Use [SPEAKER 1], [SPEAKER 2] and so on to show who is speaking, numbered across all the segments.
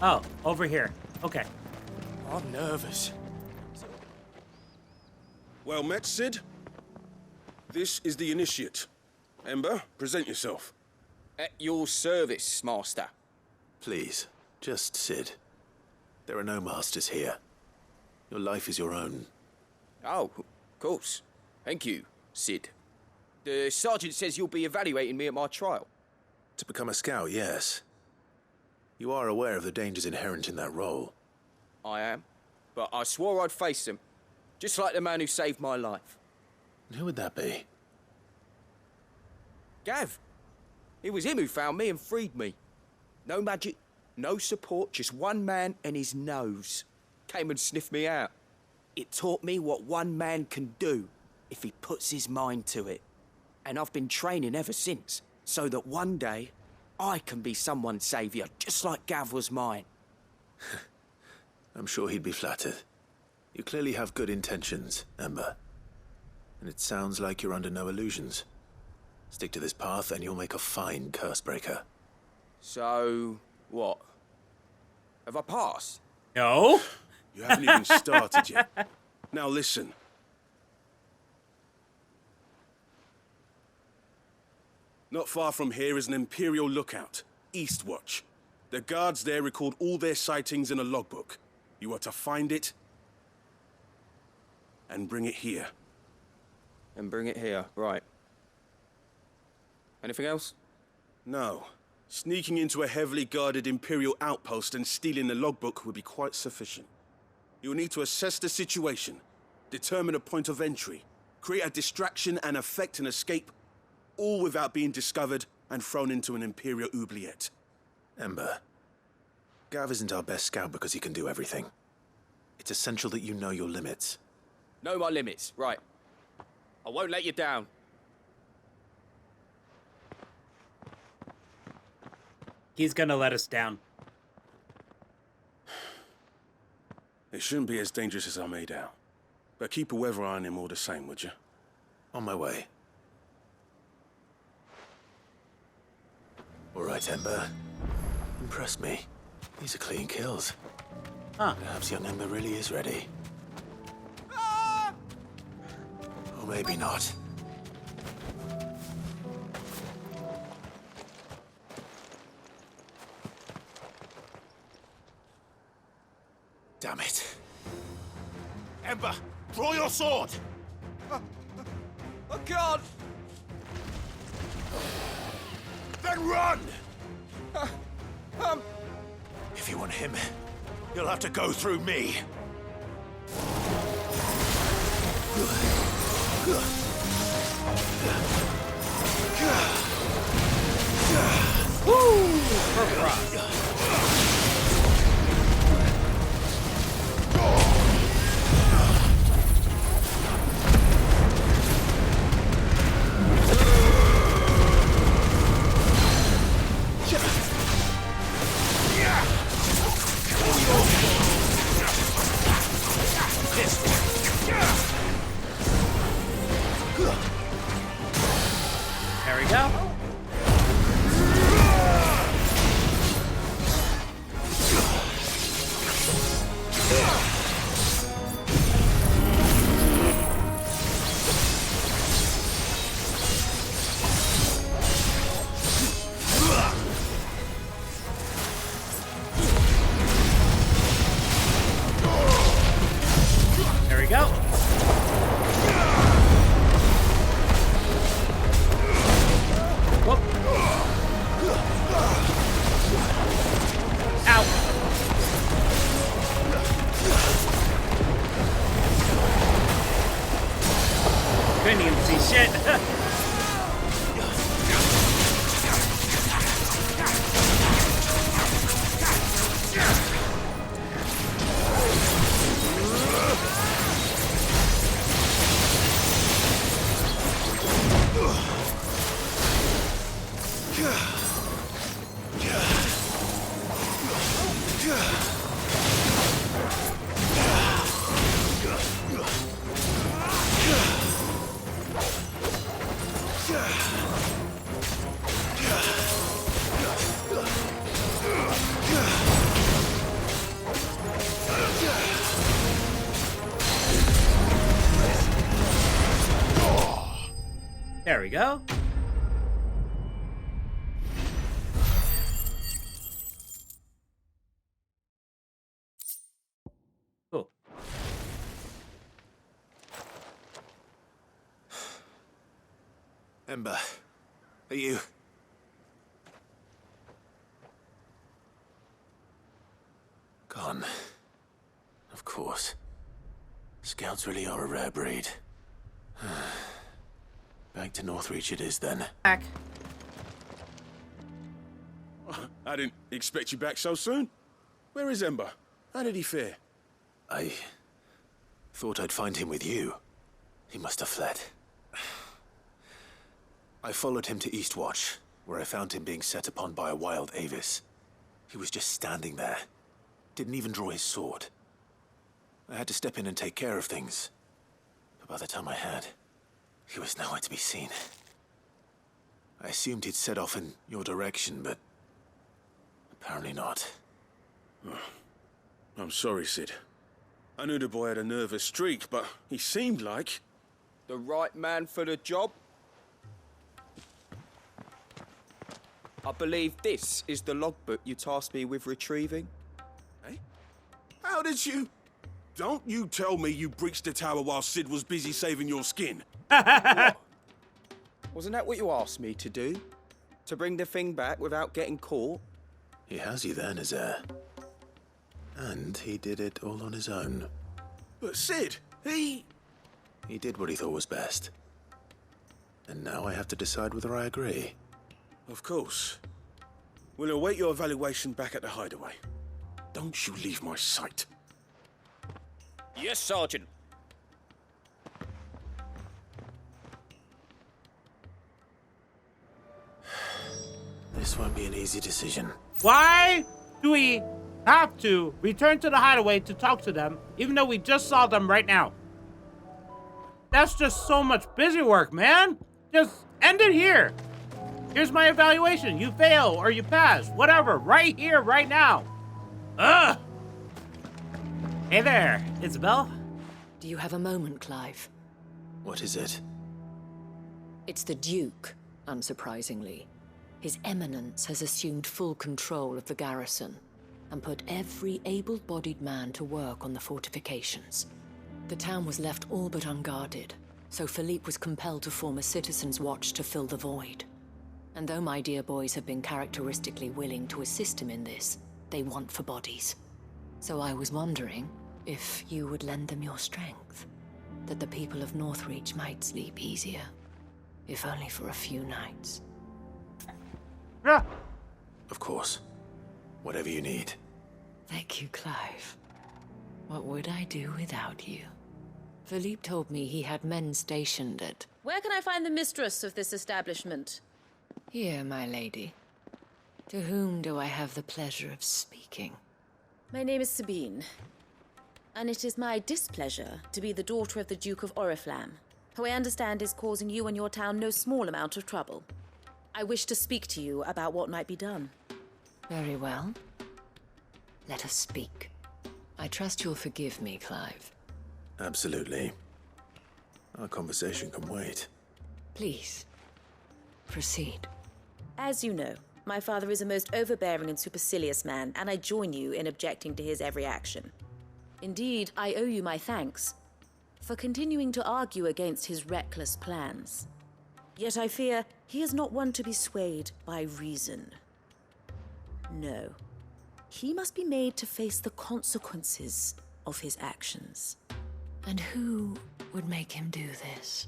[SPEAKER 1] Oh, over here. Okay.
[SPEAKER 2] I'm nervous.
[SPEAKER 3] Well met, Sid. This is the initiate. Ember, present yourself.
[SPEAKER 2] At your service, Master.
[SPEAKER 4] Please, just Sid. There are no masters here. Your life is your own.
[SPEAKER 2] Oh, of course. Thank you, Sid. The sergeant says you'll be evaluating me at my trial.
[SPEAKER 4] To become a scout, yes. You are aware of the dangers inherent in that role.
[SPEAKER 2] I am. But I swore I'd face them. Just like the man who saved my life.
[SPEAKER 4] And who would that be?
[SPEAKER 2] Gav. It was him who found me and freed me. No magic, no support, just one man and his nose. Came and sniffed me out. It taught me what one man can do if he puts his mind to it. And I've been training ever since, so that one day I can be someone's saviour, just like Gav was mine.
[SPEAKER 4] I'm sure he'd be flattered. You clearly have good intentions, Ember. And it sounds like you're under no illusions. Stick to this path and you'll make a fine Cursebreaker.
[SPEAKER 2] So, what? Have I passed?
[SPEAKER 1] No.
[SPEAKER 3] You haven't even started yet. Now listen. Not far from here is an Imperial lookout, Eastwatch. The guards there record all their sightings in a logbook. You are to find it and bring it here.
[SPEAKER 2] And bring it here, right. Anything else?
[SPEAKER 3] No. Sneaking into a heavily guarded Imperial outpost and stealing the logbook would be quite sufficient. You'll need to assess the situation, determine a point of entry, create a distraction and effect an escape, all without being discovered and thrown into an Imperial oubliette.
[SPEAKER 4] Ember, Gav isn't our best scout because he can do everything. It's essential that you know your limits.
[SPEAKER 2] Know my limits, right. I won't let you down.
[SPEAKER 1] He's gonna let us down.
[SPEAKER 3] It shouldn't be as dangerous as I made out. But keep a weather eye on him all the same, would you?
[SPEAKER 4] On my way. All right, Ember. Impressed me. These are clean kills.
[SPEAKER 1] Huh.
[SPEAKER 4] Perhaps young Ember really is ready. Or maybe not. Damn it.
[SPEAKER 5] Ember, draw your sword!
[SPEAKER 2] I can't!
[SPEAKER 5] Then run!
[SPEAKER 4] If you want him, you'll have to go through me.
[SPEAKER 1] Woo! Purple rock. There we go. There we go. Whoop. Ow. Couldn't even see shit. There we go. Cool.
[SPEAKER 4] Ember, are you... Gone. Of course. Scouts really are a rare breed. Back to Northreach it is then.
[SPEAKER 1] Back.
[SPEAKER 3] I didn't expect you back so soon. Where is Ember? How did he fare?
[SPEAKER 4] I thought I'd find him with you. He must have fled. I followed him to Eastwatch, where I found him being set upon by a wild Avis. He was just standing there. Didn't even draw his sword. I had to step in and take care of things. But by the time I had, he was nowhere to be seen. I assumed he'd set off in your direction, but apparently not.
[SPEAKER 3] I'm sorry, Sid. I knew the boy had a nervous streak, but he seemed like...
[SPEAKER 2] The right man for the job? I believe this is the logbook you tasked me with retrieving.
[SPEAKER 3] Eh? How did you... Don't you tell me you breached the tower while Sid was busy saving your skin.
[SPEAKER 2] What? Wasn't that what you asked me to do? To bring the thing back without getting caught?
[SPEAKER 4] He has you then, his heir. And he did it all on his own.
[SPEAKER 3] But Sid, he
[SPEAKER 4] did what he thought was best. And now I have to decide whether I agree.
[SPEAKER 3] Of course. We'll await your evaluation back at the hideaway. Don't you leave my sight.
[SPEAKER 2] Yes, Sergeant.
[SPEAKER 4] This won't be an easy decision.
[SPEAKER 6] Why do we have to return to the hideaway to talk to them, even though we just saw them right now? That's just so much busy work, man. Just end it here. Here's my evaluation. You fail or you pass. Whatever. Right here, right now. Ugh.
[SPEAKER 1] Hey there, Isabel.
[SPEAKER 7] Do you have a moment, Clive?
[SPEAKER 4] What is it?
[SPEAKER 7] It's the Duke, unsurprisingly. His Eminence has assumed full control of the garrison and put every able-bodied man to work on the fortifications. The town was left all but unguarded, so Philippe was compelled to form a citizens' watch to fill the void. And though my dear boys have been characteristically willing to assist him in this, they want for bodies. So I was wondering if you would lend them your strength, that the people of Northreach might sleep easier, if only for a few nights.
[SPEAKER 6] Yeah.
[SPEAKER 4] Of course. Whatever you need.
[SPEAKER 7] Thank you, Clive. What would I do without you? Philippe told me he had men stationed at...
[SPEAKER 8] Where can I find the mistress of this establishment?
[SPEAKER 7] Here, my lady. To whom do I have the pleasure of speaking?
[SPEAKER 8] My name is Sabine, and it is my displeasure to be the daughter of the Duke of Oriflamme, who I understand is causing you and your town no small amount of trouble. I wish to speak to you about what might be done.
[SPEAKER 7] Very well. Let us speak. I trust you'll forgive me, Clive.
[SPEAKER 4] Absolutely. Our conversation can wait.
[SPEAKER 7] Please, proceed.
[SPEAKER 8] As you know, my father is a most overbearing and supercilious man, and I join you in objecting to his every action. Indeed, I owe you my thanks for continuing to argue against his reckless plans. Yet I fear he is not one to be swayed by reason. No. He must be made to face the consequences of his actions.
[SPEAKER 7] And who would make him do this?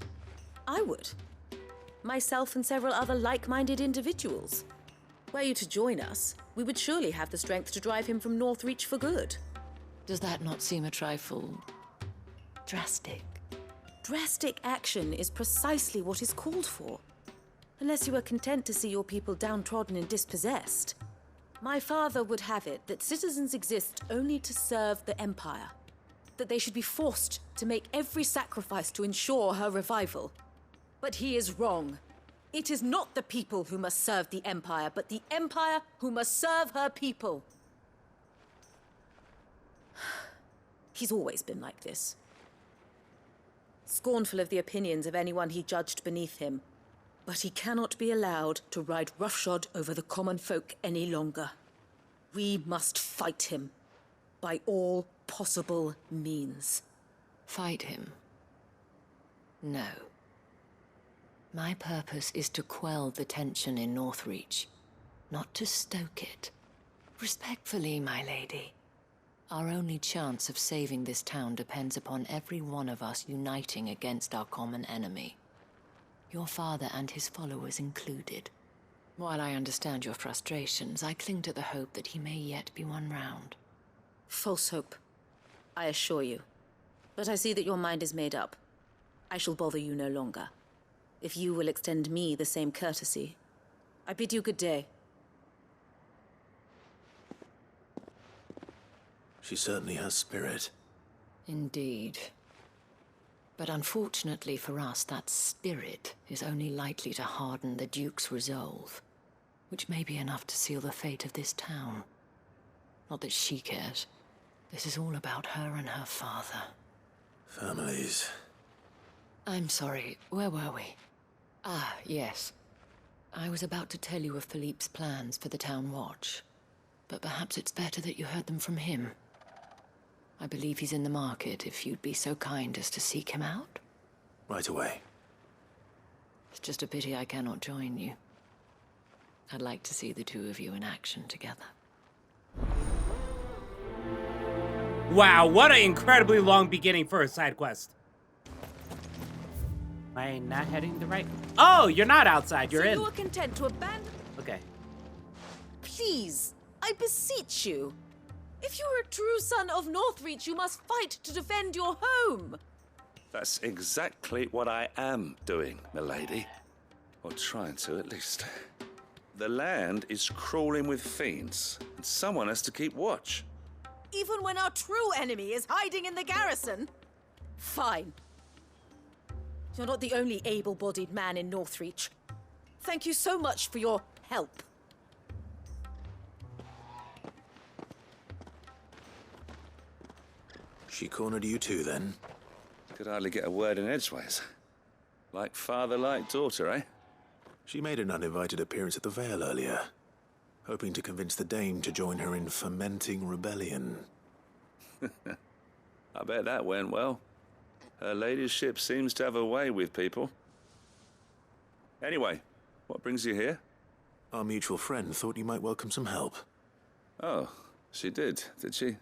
[SPEAKER 8] I would. Myself and several other like-minded individuals. Were you to join us, we would surely have the strength to drive him from Northreach for good.
[SPEAKER 7] Does that not seem a trifle... drastic?
[SPEAKER 8] Drastic action is precisely what is called for. Unless you are content to see your people downtrodden and dispossessed. My father would have it that citizens exist only to serve the Empire. That they should be forced to make every sacrifice to ensure her revival. But he is wrong. It is not the people who must serve the Empire, but the Empire who must serve her people. He's always been like this. Scornful of the opinions of anyone he judged beneath him, But he cannot be allowed to ride roughshod over the common folk any longer. We must fight him by all possible means.
[SPEAKER 7] Fight him? No. My purpose is to quell the tension in Northreach, not to stoke it. Respectfully, my lady. Our only chance of saving this town depends upon every one of us uniting against our common enemy. Your father and his followers included. While I understand your frustrations, I cling to the hope that he may yet be won round.
[SPEAKER 8] False hope, I assure you. But I see that your mind is made up. I shall bother you no longer. If you will extend me the same courtesy, I bid you good day.
[SPEAKER 4] She certainly has spirit.
[SPEAKER 7] Indeed. But unfortunately for us, that spirit is only likely to harden the Duke's resolve, which may be enough to seal the fate of this town. Not that she cares. This is all about her and her father.
[SPEAKER 4] Families.
[SPEAKER 7] I'm sorry, where were we? Ah, yes. I was about to tell you of Philippe's plans for the town watch, but perhaps it's better that you heard them from him. I believe he's in the market, if you'd be so kind as to seek him out.
[SPEAKER 4] Right away.
[SPEAKER 7] It's just a pity I cannot join you. I'd like to see the two of you in action together.
[SPEAKER 1] Wow, what an incredibly long beginning for a side quest. Am I not heading the right? Oh, you're not outside, you're in.
[SPEAKER 8] So you are content to abandon...
[SPEAKER 1] Okay.
[SPEAKER 8] Please, I beseech you. If you are a true son of Northreach, you must fight to defend your home.
[SPEAKER 9] That's exactly what I am doing, milady. Or trying to, at least. The land is crawling with fiends, and someone has to keep watch.
[SPEAKER 8] Even when our true enemy is hiding in the garrison? Fine. You're not the only able-bodied man in Northreach. Thank you so much for your help.
[SPEAKER 4] She cornered you too, then?
[SPEAKER 9] Could hardly get a word in edgeways. Like father, like daughter, eh?
[SPEAKER 4] She made an uninvited appearance at the Vale earlier, hoping to convince the Dame to join her in fomenting rebellion.
[SPEAKER 9] I bet that went well. Her ladyship seems to have a way with people. Anyway, what brings you here?
[SPEAKER 4] Our mutual friend thought you might welcome some help.
[SPEAKER 9] Oh, she did she?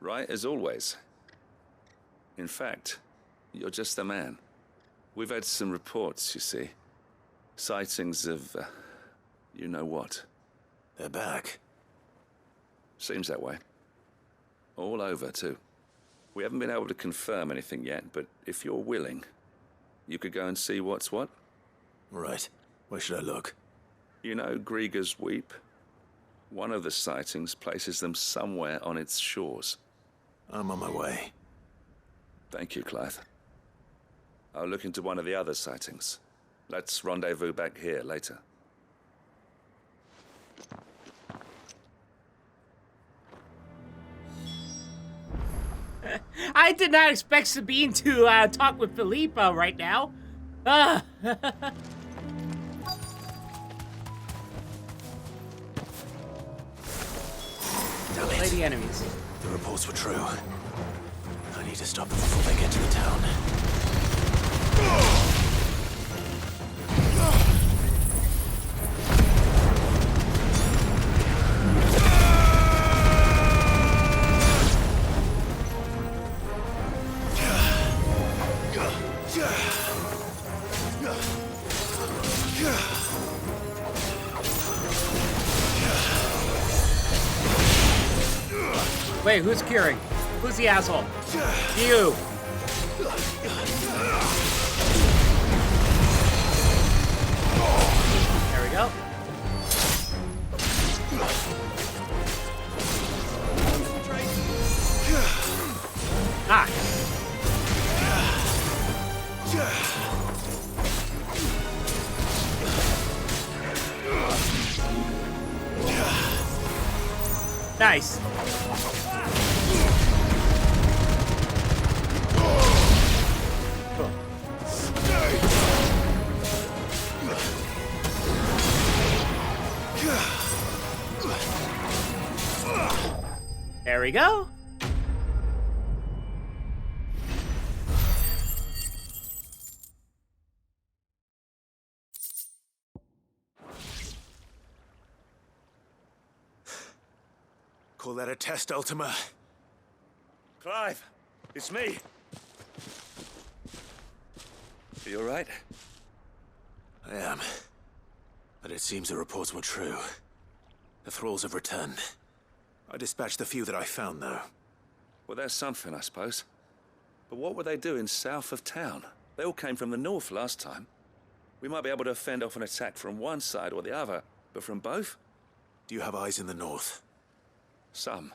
[SPEAKER 9] Right as always. In fact, you're just the man. We've had some reports, you see. Sightings of, you know what.
[SPEAKER 4] They're back.
[SPEAKER 9] Seems that way. All over, too. We haven't been able to confirm anything yet, but if you're willing, you could go and see what's what.
[SPEAKER 4] Right. Where should I look?
[SPEAKER 9] You know Grieger's Weep? One of the sightings places them somewhere on its shores.
[SPEAKER 4] I'm on my way.
[SPEAKER 9] Thank you, Clive. I'll look into one of the other sightings. Let's rendezvous back here later.
[SPEAKER 1] I did not expect Sabine to talk with Philippe right now. Lady enemies.
[SPEAKER 4] The reports were true. I need to stop them before they get to the town.
[SPEAKER 1] Wait, who's curing? Who's the asshole? You. There we go. Ah. Nice. There we go.
[SPEAKER 4] Call that a test, Ultima?
[SPEAKER 9] Clive, it's me. Are you all right?
[SPEAKER 4] I am. But it seems the reports were true. The thralls have returned. I dispatched the few that I found, though.
[SPEAKER 9] Well, that's something, I suppose. But what were they doing south of town? They all came from the north last time. We might be able to fend off an attack from one side or the other, but from both?
[SPEAKER 4] Do you have eyes in the north?
[SPEAKER 9] Some.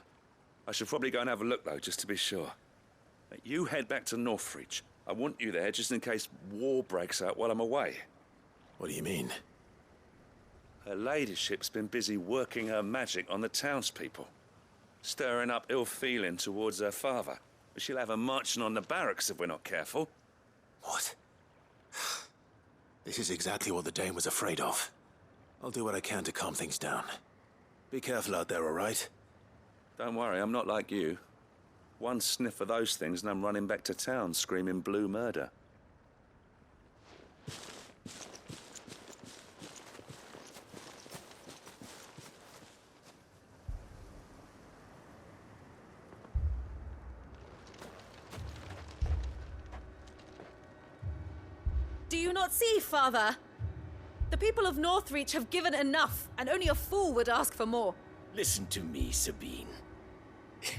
[SPEAKER 9] I should probably go and have a look, though, just to be sure. You head back to Northreach. I want you there just in case war breaks out while I'm away.
[SPEAKER 4] What do you mean?
[SPEAKER 9] Her ladyship's been busy working her magic on the townspeople, stirring up ill feeling towards her father. But she'll have her marching on the barracks if we're not careful.
[SPEAKER 4] What? This is exactly what the Dane was afraid of. I'll do what I can to calm things down. Be careful out there, all right?
[SPEAKER 9] Don't worry, I'm not like you. One sniff of those things and I'm running back to town screaming blue murder.
[SPEAKER 8] Do you not see, Father? The people of Northreach have given enough, and only a fool would ask for more.
[SPEAKER 10] Listen to me, Sabine.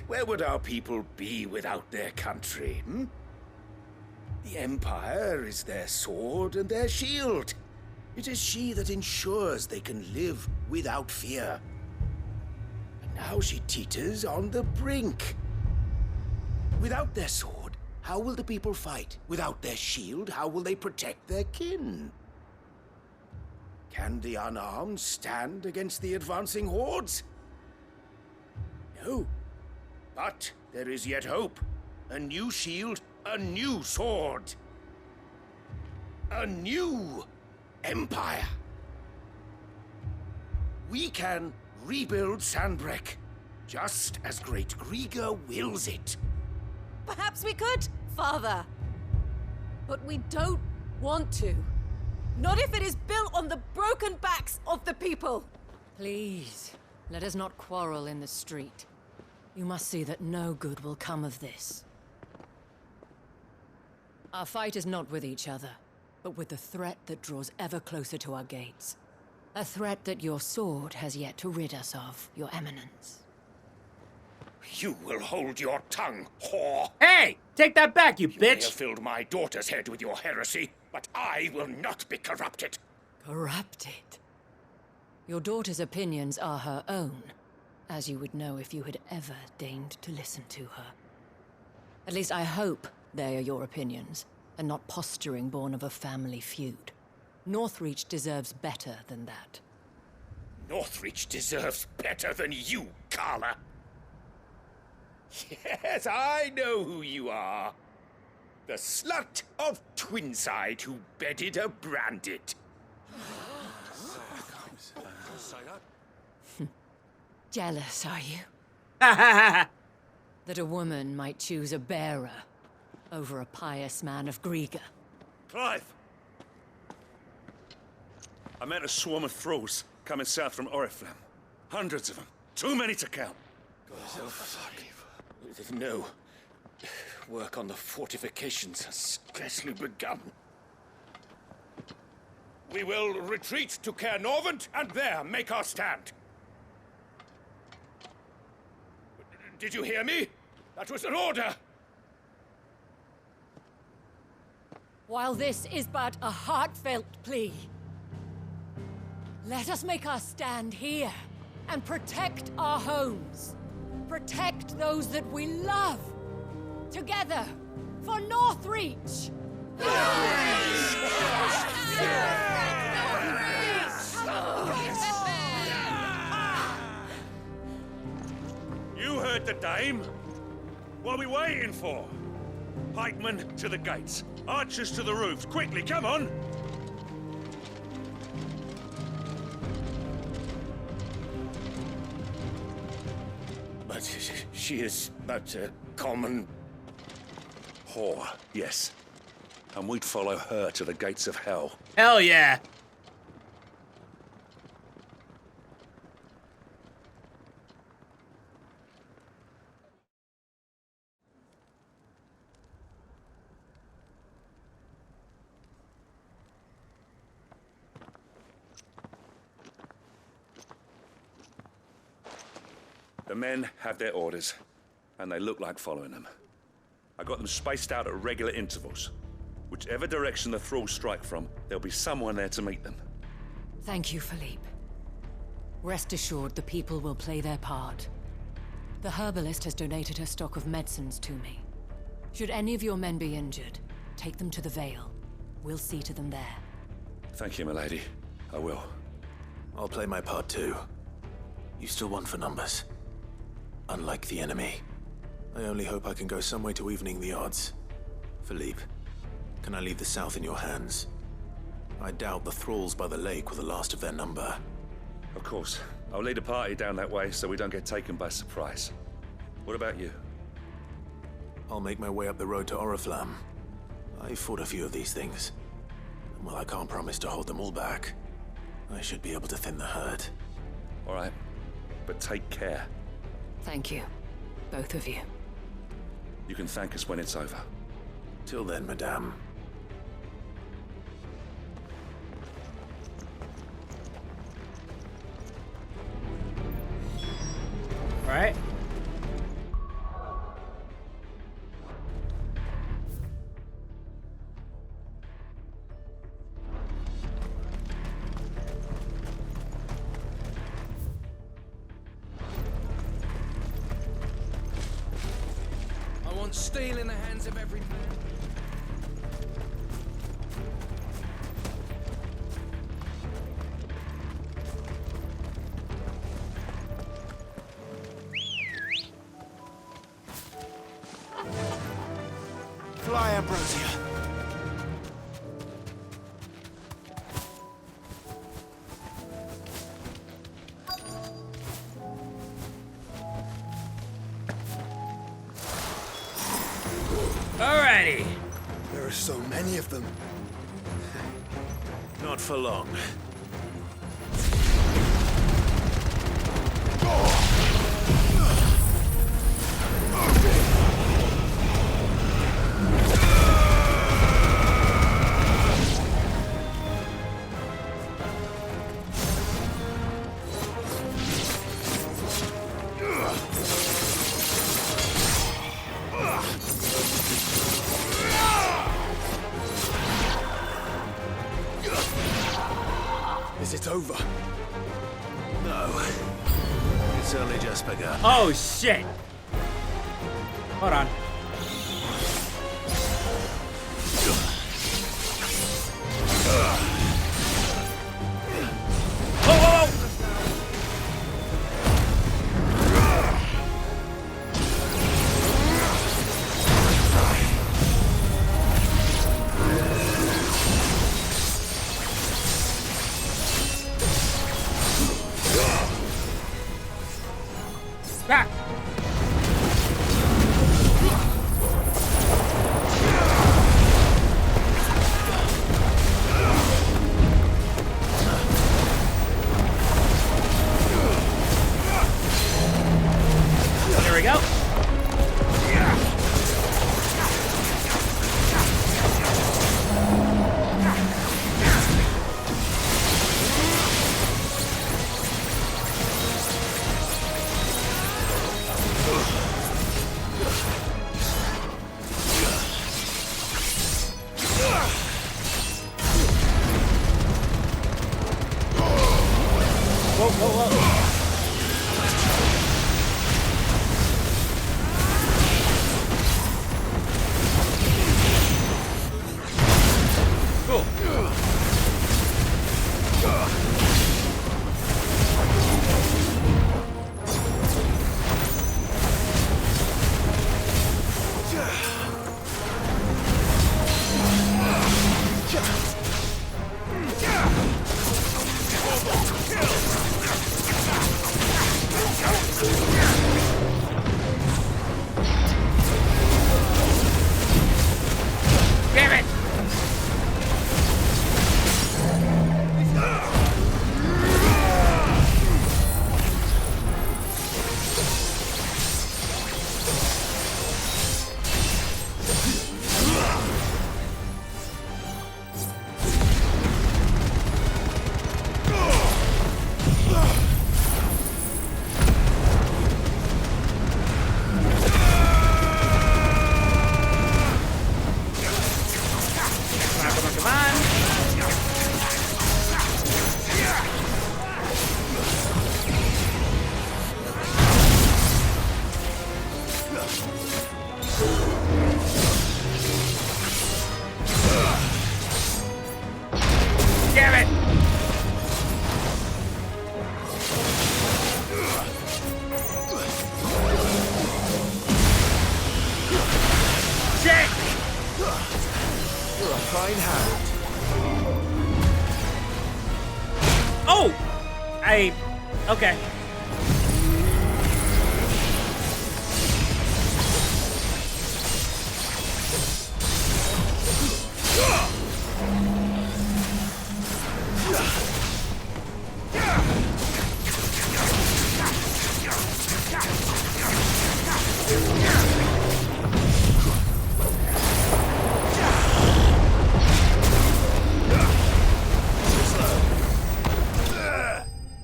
[SPEAKER 10] Where would our people be without their country, hmm? The Empire is their sword and their shield. It is she that ensures they can live without fear. And now she teeters on the brink. Without their sword, how will the people fight? Without their shield, how will they protect their kin? Can the unarmed stand against the advancing hordes? No. But there is yet hope. A new shield, a new sword. A new empire. We can rebuild Sandbreck, just as Great Griga wills it.
[SPEAKER 8] Perhaps we could, Father. But we don't want to. Not if it is built on the broken backs of the people.
[SPEAKER 7] Please, let us not quarrel in the street. You must see that no good will come of this. Our fight is not with each other, but with the threat that draws ever closer to our gates. A threat that your sword has yet to rid us of, Your Eminence.
[SPEAKER 10] You will hold your tongue, whore.
[SPEAKER 1] Hey! Take that back, you
[SPEAKER 10] You may have
[SPEAKER 1] bitch!
[SPEAKER 10] filled my daughter's head with your heresy, but I will not be corrupted.
[SPEAKER 7] Corrupted? Your daughter's opinions are her own, as you would know if you had ever deigned to listen to her. At least I hope they are your opinions, and not posturing born of a family feud. Northreach deserves better than that.
[SPEAKER 10] Northreach deserves better than you, Carla. Yes, I know who you are. The slut of Twinside who bedded a Branded.
[SPEAKER 7] Jealous, are you? That a woman might choose a bearer over a pious man of Griga.
[SPEAKER 9] Clive! I met a swarm of thralls coming south from Oriflamme. Hundreds of them. Too many to count.
[SPEAKER 10] Oh, fuck. No. Work on the fortifications has scarcely begun. We will retreat to Caer Norvent and there make our stand. Did you hear me? That was an order.
[SPEAKER 7] While this is but a heartfelt plea, let us make our stand here and protect our homes. Protect those that we love. Together, for Northreach!
[SPEAKER 9] You heard the dame. What are we waiting for? Pikemen to the gates. Archers to the roofs. Quickly, come on!
[SPEAKER 10] But But she is but a common...
[SPEAKER 9] Whore, yes. And we'd follow her to the gates of hell.
[SPEAKER 1] Hell yeah.
[SPEAKER 9] The men have their orders, and they look like following them. I got them spaced out at regular intervals. Whichever direction the thralls strike from, there'll be someone there to meet them.
[SPEAKER 7] Thank you, Philippe. Rest assured, the people will play their part. The herbalist has donated her stock of medicines to me. Should any of your men be injured, take them to the Vale. We'll see to them there.
[SPEAKER 9] Thank you, milady. I will.
[SPEAKER 4] I'll play my part too. You still want for numbers. Unlike the enemy. I only hope I can go some way to evening the odds. Philippe, can I leave the south in your hands? I doubt the thralls by the lake were the last of their number.
[SPEAKER 9] Of course. I'll lead a party down that way so we don't get taken by surprise. What about you?
[SPEAKER 4] I'll make my way up the road to Oriflamme. I fought a few of these things. And while I can't promise to hold them all back, I should be able to thin the herd.
[SPEAKER 9] All right. But take care.
[SPEAKER 7] Thank you. Both of you.
[SPEAKER 9] You can thank us when it's over.
[SPEAKER 4] Till then, madame.
[SPEAKER 1] All right.
[SPEAKER 2] I want steel in the hands of every man.
[SPEAKER 5] Fly, Ambrosia.
[SPEAKER 1] Alrighty.
[SPEAKER 5] There are so many of them.
[SPEAKER 4] Not for long.
[SPEAKER 5] Is it over?
[SPEAKER 4] No. It's only just begun.
[SPEAKER 1] Oh shit. Hold on. Whoa, whoa, whoa. Back. There we go. Whoa, whoa, whoa. Damn it! Shit!
[SPEAKER 5] You're a fine hand.
[SPEAKER 1] Oh! Okay.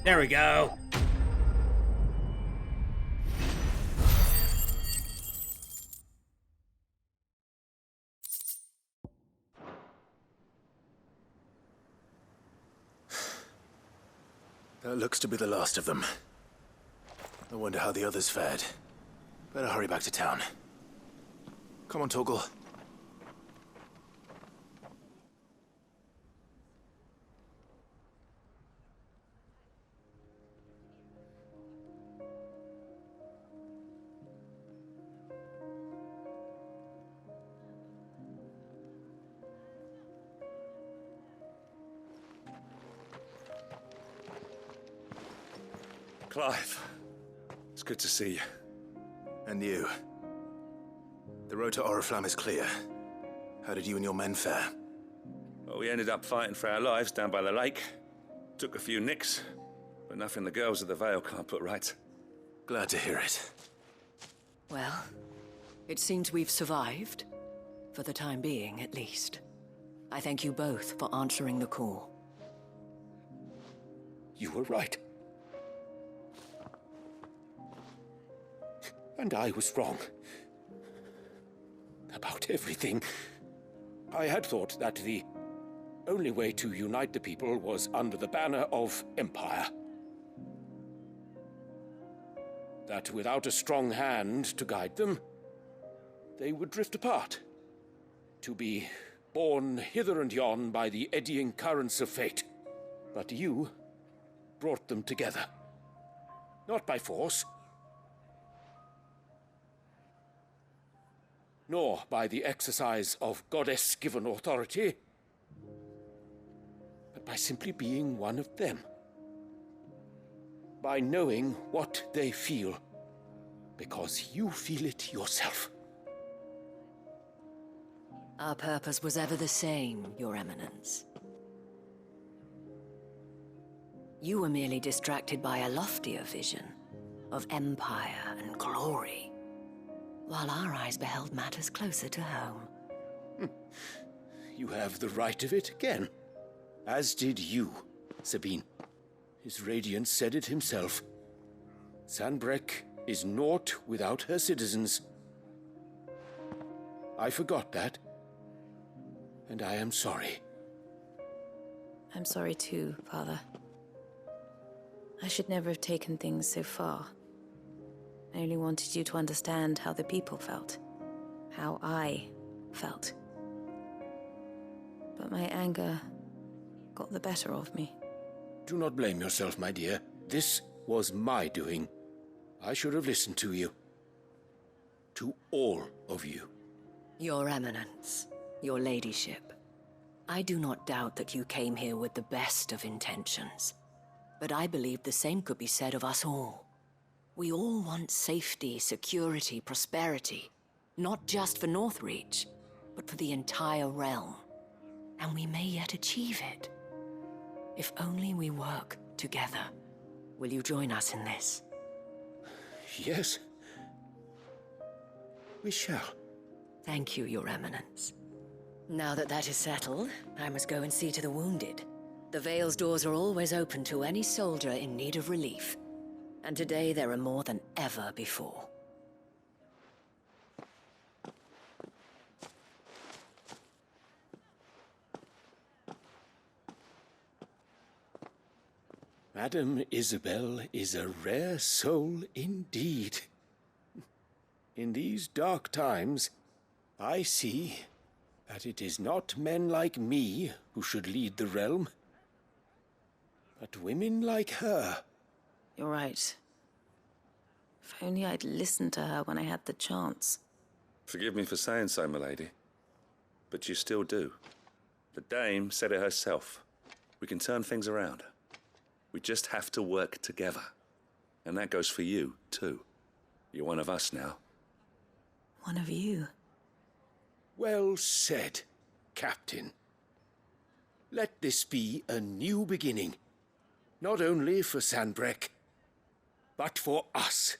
[SPEAKER 1] There we go.
[SPEAKER 4] That looks to be the last of them. I wonder how the others fared. Better hurry back to town. Come on, Torgal.
[SPEAKER 9] Clive, it's good to see you.
[SPEAKER 4] And you. The road to Oriflamme is clear. How did you and your men fare?
[SPEAKER 9] Well, we ended up fighting for our lives down by the lake. Took a few nicks, but nothing the girls of the Vale can't put right.
[SPEAKER 4] Glad to hear it.
[SPEAKER 7] Well, it seems we've survived. For the time being, at least. I thank you both for answering the call.
[SPEAKER 10] You were right. And I was wrong. About everything. I had thought that the only way to unite the people was under the banner of Empire. That without a strong hand to guide them, they would drift apart. To be borne hither and yon by the eddying currents of fate. But you brought them together. Not by force, nor by the exercise of goddess-given authority, but by simply being one of them. By knowing what they feel, because you feel it yourself.
[SPEAKER 7] Our purpose was ever the same, Your Eminence. You were merely distracted by a loftier vision of empire and glory, while our eyes beheld matters closer to home.
[SPEAKER 10] You have the right of it again. As did you, Sabine. His radiance said it himself. Sanbreque is naught without her citizens. I forgot that, and I am sorry.
[SPEAKER 8] I'm sorry too, Father. I should never have taken things so far. I only wanted you to understand how the people felt. How I felt. But my anger got the better of me.
[SPEAKER 10] Do not blame yourself, my dear. This was my doing. I should have listened to you. To all of you.
[SPEAKER 7] Your Eminence, your ladyship. I do not doubt that you came here with the best of intentions. But I believe the same could be said of us all. We all want safety, security, prosperity. Not just for Northreach, but for the entire realm. And we may yet achieve it. If only we work together. Will you join us in this?
[SPEAKER 10] Yes. We shall.
[SPEAKER 7] Thank you, Your Eminence. Now that that is settled, I must go and see to the wounded. The Vale's doors are always open to any soldier in need of relief. And today there are more than ever before.
[SPEAKER 10] Madame Isabel is a rare soul indeed. In these dark times, I see that it is not men like me who should lead the realm, but women like her.
[SPEAKER 8] You're right. If only I'd listened to her when I had the chance.
[SPEAKER 9] Forgive me for saying so, milady, but you still do. The dame said it herself. We can turn things around. We just have to work together. And that goes for you, too. You're one of us now.
[SPEAKER 8] One of you.
[SPEAKER 10] Well said, Captain. Let this be a new beginning. Not only for Sanbreque, but for us.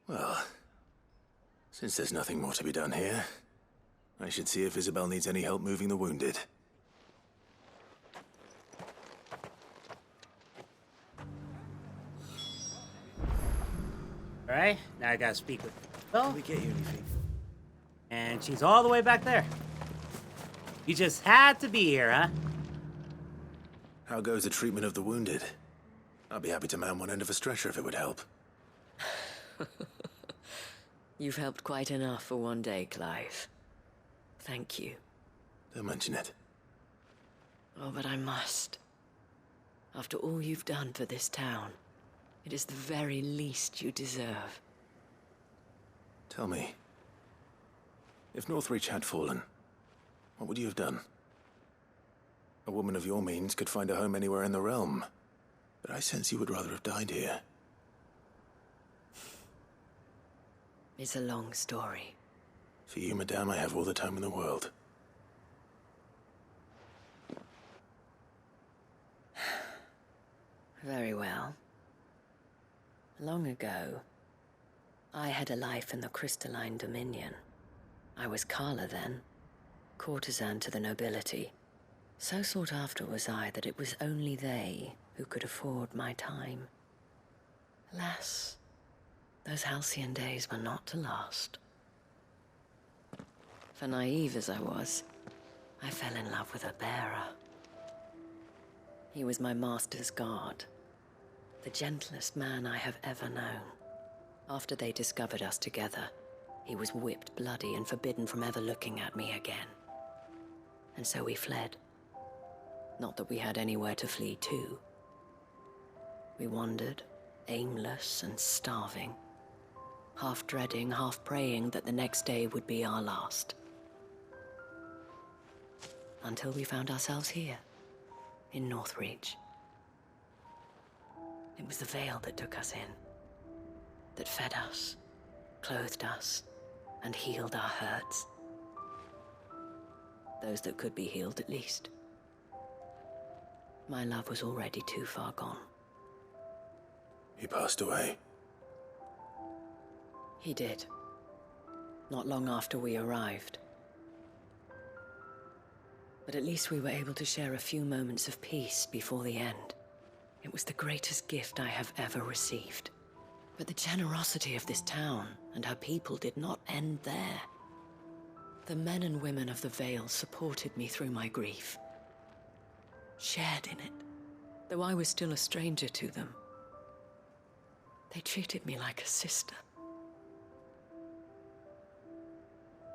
[SPEAKER 4] Well, since there's nothing more to be done here, I should see if Isabel needs any help moving the wounded.
[SPEAKER 1] All right, now I gotta speak with
[SPEAKER 2] Can
[SPEAKER 1] Isabel,
[SPEAKER 2] we get you anything?
[SPEAKER 1] and she's all the way back there. You just had to be here, huh?
[SPEAKER 4] How goes the treatment of the wounded? I'd be happy to man one end of a stretcher if it would help.
[SPEAKER 7] You've helped quite enough for one day, Clive. Thank you.
[SPEAKER 4] Don't mention it.
[SPEAKER 7] Oh, but I must. After all you've done for this town, it is the very least you deserve.
[SPEAKER 4] Tell me, if Northreach had fallen, what would you have done? A woman of your means could find a home anywhere in the realm, but I sense you would rather have died here.
[SPEAKER 7] It's a long story.
[SPEAKER 4] For you, madame, I have all the time in the world.
[SPEAKER 7] Very well. Long ago, I had a life in the crystalline dominion. I was Carla then, courtesan to the nobility. So sought after was I that it was only they who could afford my time. Alas, those halcyon days were not to last. For naive as I was, I fell in love with a bearer. He was my master's guard, the gentlest man I have ever known. After they discovered us together, he was whipped bloody and forbidden from ever looking at me again. And so we fled. Not that we had anywhere to flee to. We wandered, aimless and starving, half dreading, half praying that the next day would be our last. Until we found ourselves here, in Northreach. It was the veil that took us in, that fed us, clothed us, and healed our hurts. Those that could be healed, at least. My love was already too far gone.
[SPEAKER 4] He passed away.
[SPEAKER 7] He did. Not long after we arrived. But at least we were able to share a few moments of peace before the end. It was the greatest gift I have ever received. But the generosity of this town and her people did not end there. The men and women of the Vale supported me through my grief. Shared in it, though I was still a stranger to them. They treated me like a sister.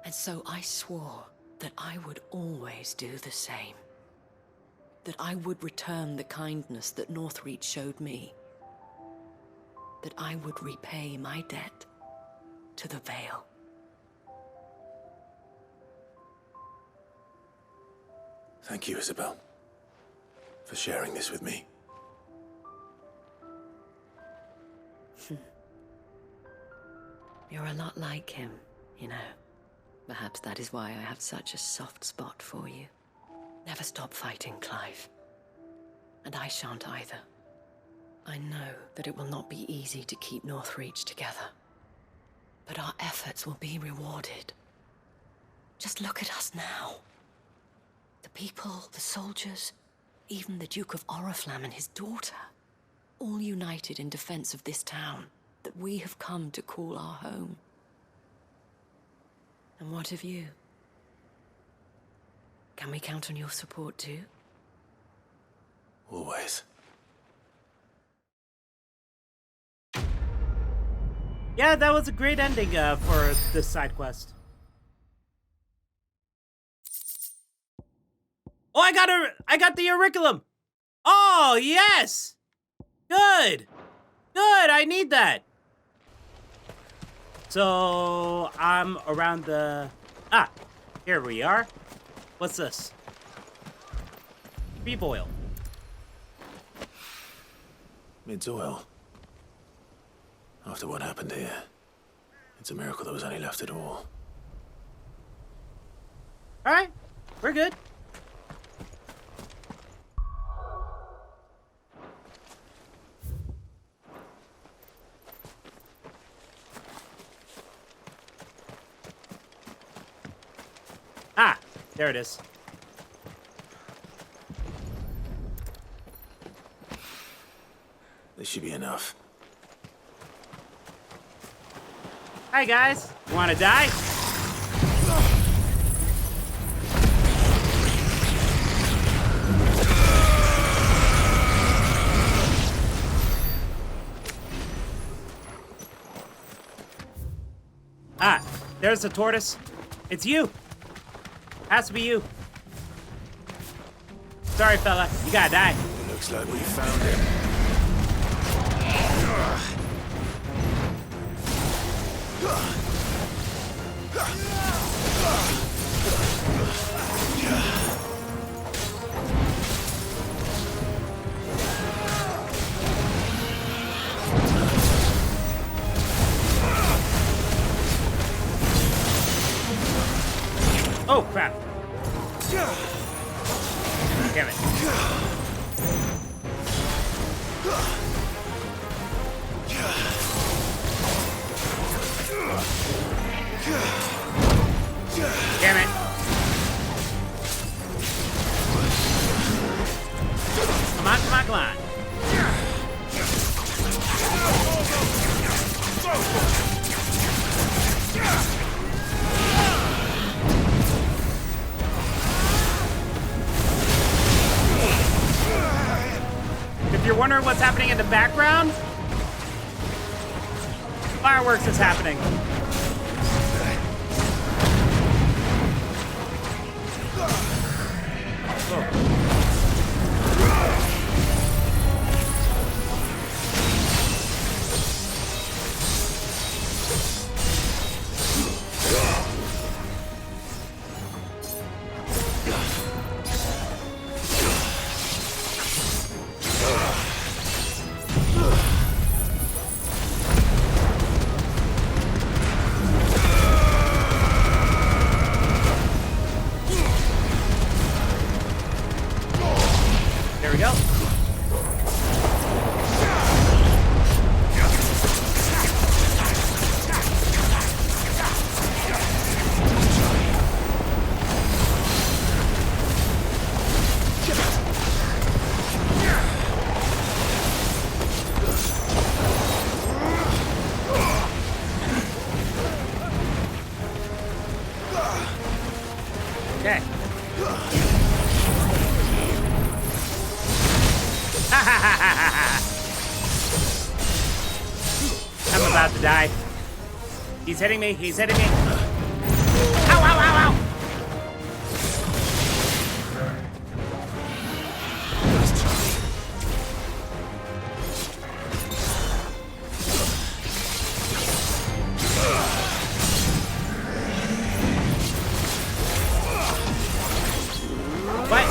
[SPEAKER 7] And so I swore that I would always do the same. That I would return the kindness that Northreach showed me. That I would repay my debt to the Vale.
[SPEAKER 4] Thank you, Isabel, for sharing this with me.
[SPEAKER 7] You're a lot like him, you know. Perhaps that is why I have such a soft spot for you. Never stop fighting, Clive. And I shan't either. I know that it will not be easy to keep Northreach together. But our efforts will be rewarded. Just look at us now. The people, the soldiers, even the Duke of Oriflamme and his daughter, all united in defense of this town that we have come to call our home. And what of you? Can we count on your support too?
[SPEAKER 4] Always.
[SPEAKER 1] Yeah, that was a great ending for this side quest. Oh, I got the auriculum. Oh, yes. Good. Good, I need that. So, I'm around the... Ah, here we are. What's this? Beef oil.
[SPEAKER 4] Mid's oil. After what happened here, it's a miracle there was any left at all.
[SPEAKER 1] All right, we're good. Ah, there it is.
[SPEAKER 4] This should be enough.
[SPEAKER 1] Hi, guys. Want to die? Ah, there's the tortoise. It's you. Has to be you. Sorry, fella. You gotta die.
[SPEAKER 4] Looks like we found him.
[SPEAKER 1] Oh, crap. Damn it. Damn it. Come on, come on, come on. If you're wondering what's happening in the background, fireworks is happening. There we go. Okay. I'm about to die. He's hitting me. He's hitting me. Ow, ow, ow, ow. What?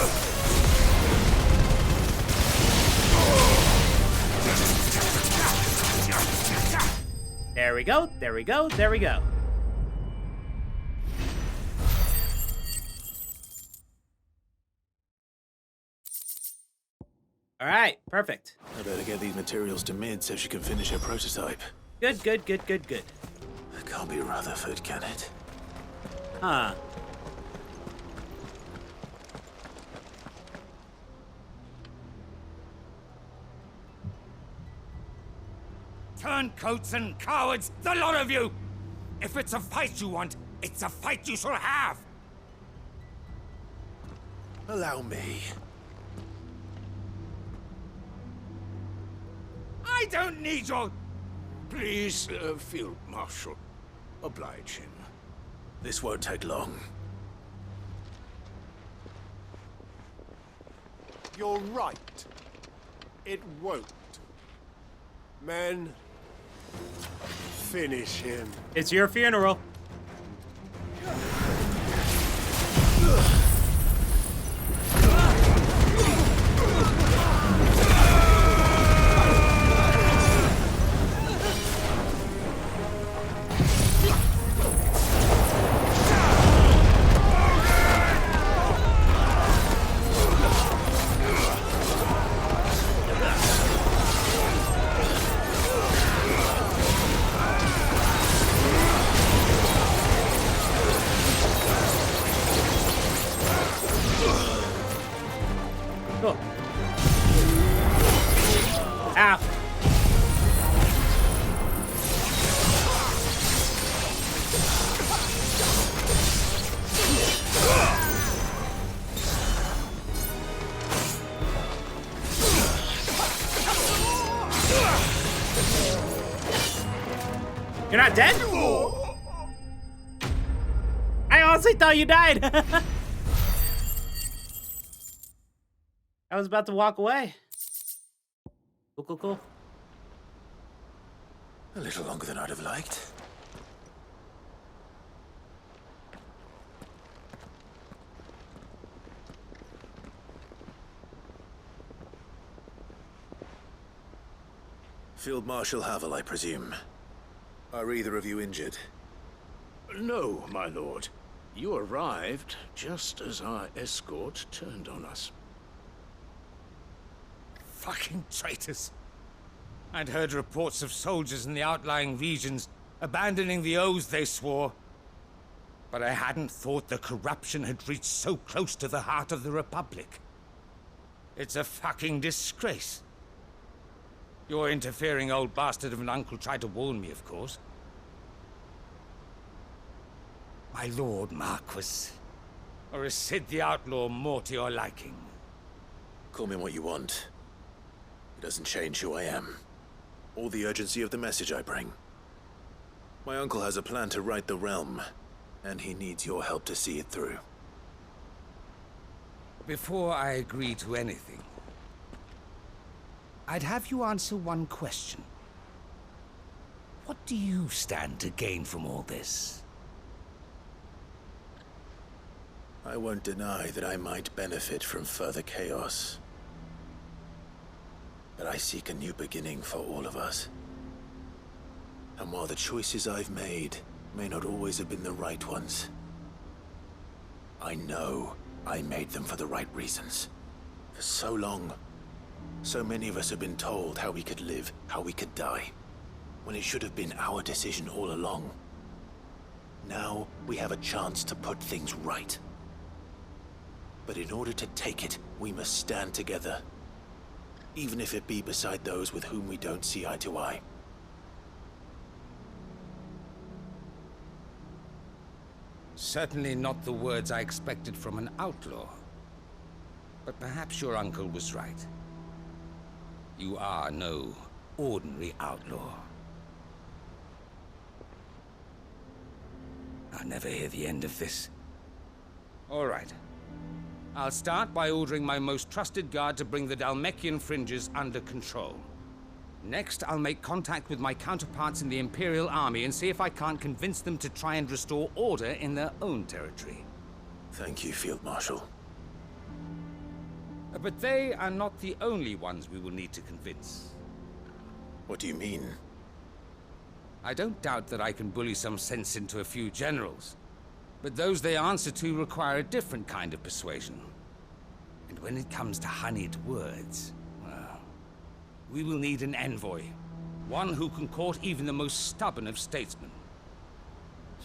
[SPEAKER 1] There we go, there we go, there we go. All right, perfect.
[SPEAKER 4] I better get these materials to Mid so she can finish her prototype.
[SPEAKER 1] Good, good, good, good, good.
[SPEAKER 4] It can't be Rutherford, can it?
[SPEAKER 1] Huh.
[SPEAKER 10] Turncoats and cowards, the lot of you! If it's a fight you want, it's a fight you shall have!
[SPEAKER 4] Allow me.
[SPEAKER 10] I don't need your Please, Field Marshal, oblige him.
[SPEAKER 4] This won't take long.
[SPEAKER 5] You're right. It won't. Men, finish him.
[SPEAKER 1] It's your funeral. Cool. Ow. You're not dead? I honestly thought you died. I was about to walk away. Cool, cool, cool.
[SPEAKER 4] A little longer than I'd have liked. Field Marshal Havel, I presume. Are either of you injured?
[SPEAKER 10] No, my lord. You arrived just as our escort turned on us.
[SPEAKER 11] Fucking traitors. I'd heard reports of soldiers in the outlying regions abandoning the oaths they swore. But I hadn't thought the corruption had reached so close to the heart of the Republic. It's a fucking disgrace. Your interfering old bastard of an uncle tried to warn me, of course. My lord Marquis. Or is Sid the Outlaw more to your liking?
[SPEAKER 4] Call me what you want. It doesn't change who I am, or the urgency of the message I bring. My uncle has a plan to right the realm, and he needs your help to see it through.
[SPEAKER 11] Before I agree to anything, I'd have you answer one question. What do you stand to gain from all this?
[SPEAKER 4] I won't deny that I might benefit from further chaos. But I seek a new beginning for all of us. And while the choices I've made may not always have been the right ones, I know I made them for the right reasons. For so long, so many of us have been told how we could live, how we could die, when it should have been our decision all along. Now we have a chance to put things right. But in order to take it, we must stand together. Even if it be beside those with whom we don't see eye to eye.
[SPEAKER 11] Certainly not the words I expected from an outlaw. But perhaps your uncle was right. You are no ordinary outlaw. I'll never hear the end of this. All right. I'll start by ordering my most trusted guard to bring the Dhalmekian fringes under control. Next, I'll make contact with my counterparts in the Imperial Army and see if I can't convince them to try and restore order in their own territory.
[SPEAKER 4] Thank you, Field Marshal.
[SPEAKER 11] But they are not the only ones we will need to convince.
[SPEAKER 4] What do you mean?
[SPEAKER 11] I don't doubt that I can bully some sense into a few generals. But those they answer to require a different kind of persuasion. And when it comes to honeyed words, well, we will need an envoy. One who can court even the most stubborn of statesmen.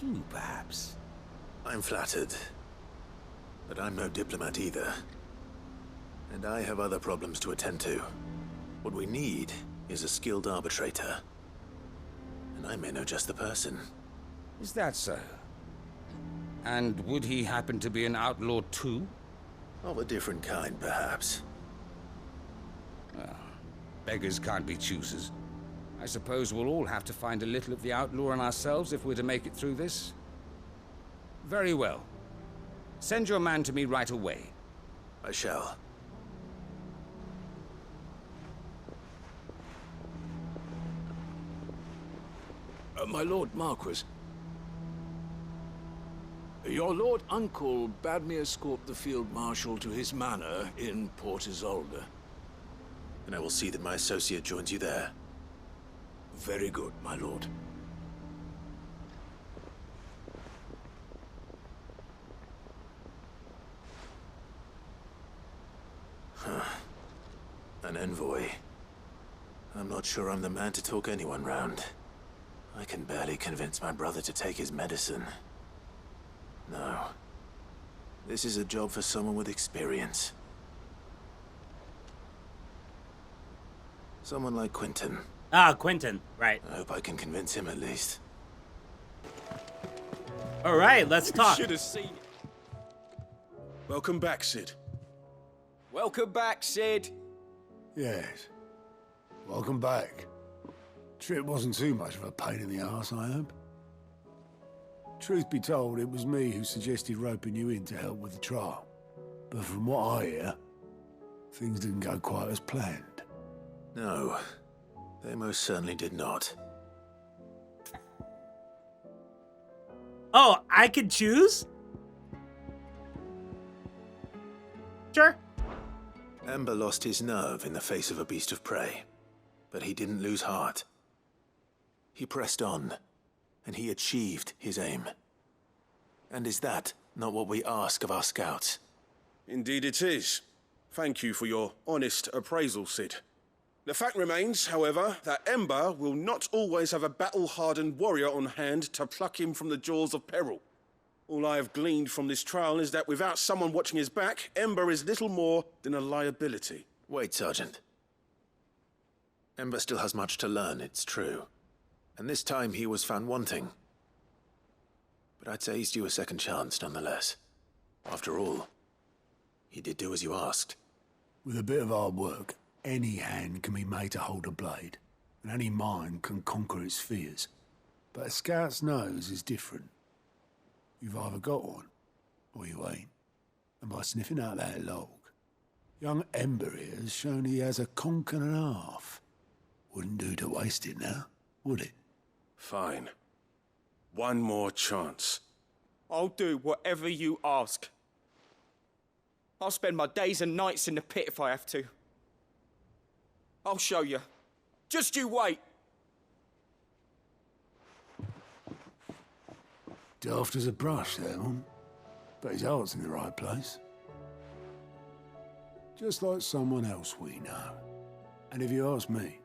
[SPEAKER 11] You, perhaps.
[SPEAKER 4] I'm flattered. But I'm no diplomat either. And I have other problems to attend to. What we need is a skilled arbitrator. And I may know just the person.
[SPEAKER 11] Is that so? And would he happen to be an outlaw too?
[SPEAKER 4] Of a different kind, perhaps.
[SPEAKER 11] Well, beggars can't be choosers. I suppose we'll all have to find a little of the outlaw in ourselves if we're to make it through this. Very well. Send your man to me right away.
[SPEAKER 4] I shall.
[SPEAKER 10] My Lord Marquis. Your Lord Uncle bade me escort the Field Marshal to his manor in Port Isolde.
[SPEAKER 4] And I will see that my associate joins you there.
[SPEAKER 10] Very good, my lord.
[SPEAKER 4] An envoy. I'm not sure I'm the man to talk anyone round. I can barely convince my brother to take his medicine. No. This is a job for someone with experience. Someone like Quentin.
[SPEAKER 1] Ah, Quentin, right.
[SPEAKER 4] I hope I can convince him at least.
[SPEAKER 1] All right, let's talk.
[SPEAKER 2] Should have seen it.
[SPEAKER 3] Welcome back, Sid.
[SPEAKER 2] Welcome back, Sid.
[SPEAKER 5] Yes. Welcome back. Trip wasn't too much of a pain in the arse, I hope. Truth be told, it was me who suggested roping you in to help with the trial. But from what I hear, things didn't go quite as planned.
[SPEAKER 4] No, they most certainly did not.
[SPEAKER 1] Oh, I could choose? Sure.
[SPEAKER 4] Ember lost his nerve in the face of a beast of prey, but he didn't lose heart. He pressed on, and he achieved his aim. And is that not what we ask of our scouts?
[SPEAKER 3] Indeed it is. Thank you for your honest appraisal, Sid. The fact remains, however, that Ember will not always have a battle-hardened warrior on hand to pluck him from the jaws of peril. All I have gleaned from this trial is that without someone watching his back, Ember is little more than a liability.
[SPEAKER 4] Wait, Sergeant. Ember still has much to learn, it's true. And this time he was found wanting. But I'd say he's due a second chance, nonetheless. After all, he did do as you asked.
[SPEAKER 5] With a bit of hard work, any hand can be made to hold a blade, and any mind can conquer its fears. But a scout's nose is different. You've either got one, or you ain't. And by sniffing out that log, young Ember here has shown he has a conch and a half. Wouldn't do to waste it now, would it?
[SPEAKER 3] Fine. One more chance.
[SPEAKER 2] I'll do whatever you ask. I'll spend my days and nights in the pit if I have to. I'll show you. Just you wait.
[SPEAKER 5] Daft as a brush, that one. But his heart's in the right place. Just like someone else we know. And if you ask me,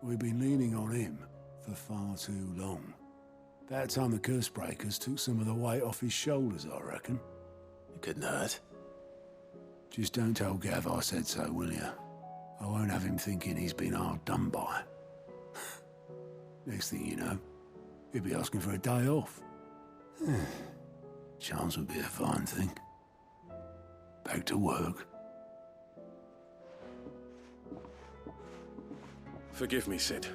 [SPEAKER 5] we've been leaning on him for far too long. That time the curse breakers took some of the weight off his shoulders, I reckon.
[SPEAKER 4] It couldn't hurt.
[SPEAKER 5] Just don't tell Gav I said so, will you? I won't have him thinking he's been hard done by. Next thing you know, he'll be asking for a day off. Chance would be a fine thing. Back to work.
[SPEAKER 3] Forgive me, Sid.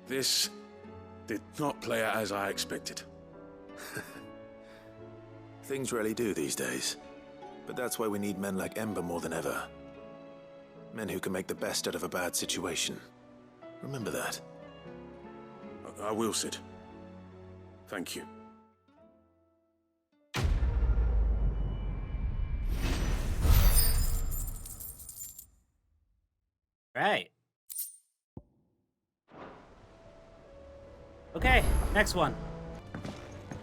[SPEAKER 3] This did not play out as I expected.
[SPEAKER 4] Things rarely do these days. But that's why we need men like Ember more than ever. Men who can make the best out of a bad situation. Remember that.
[SPEAKER 3] I will, Sid. Thank you.
[SPEAKER 1] Right. Okay, next one.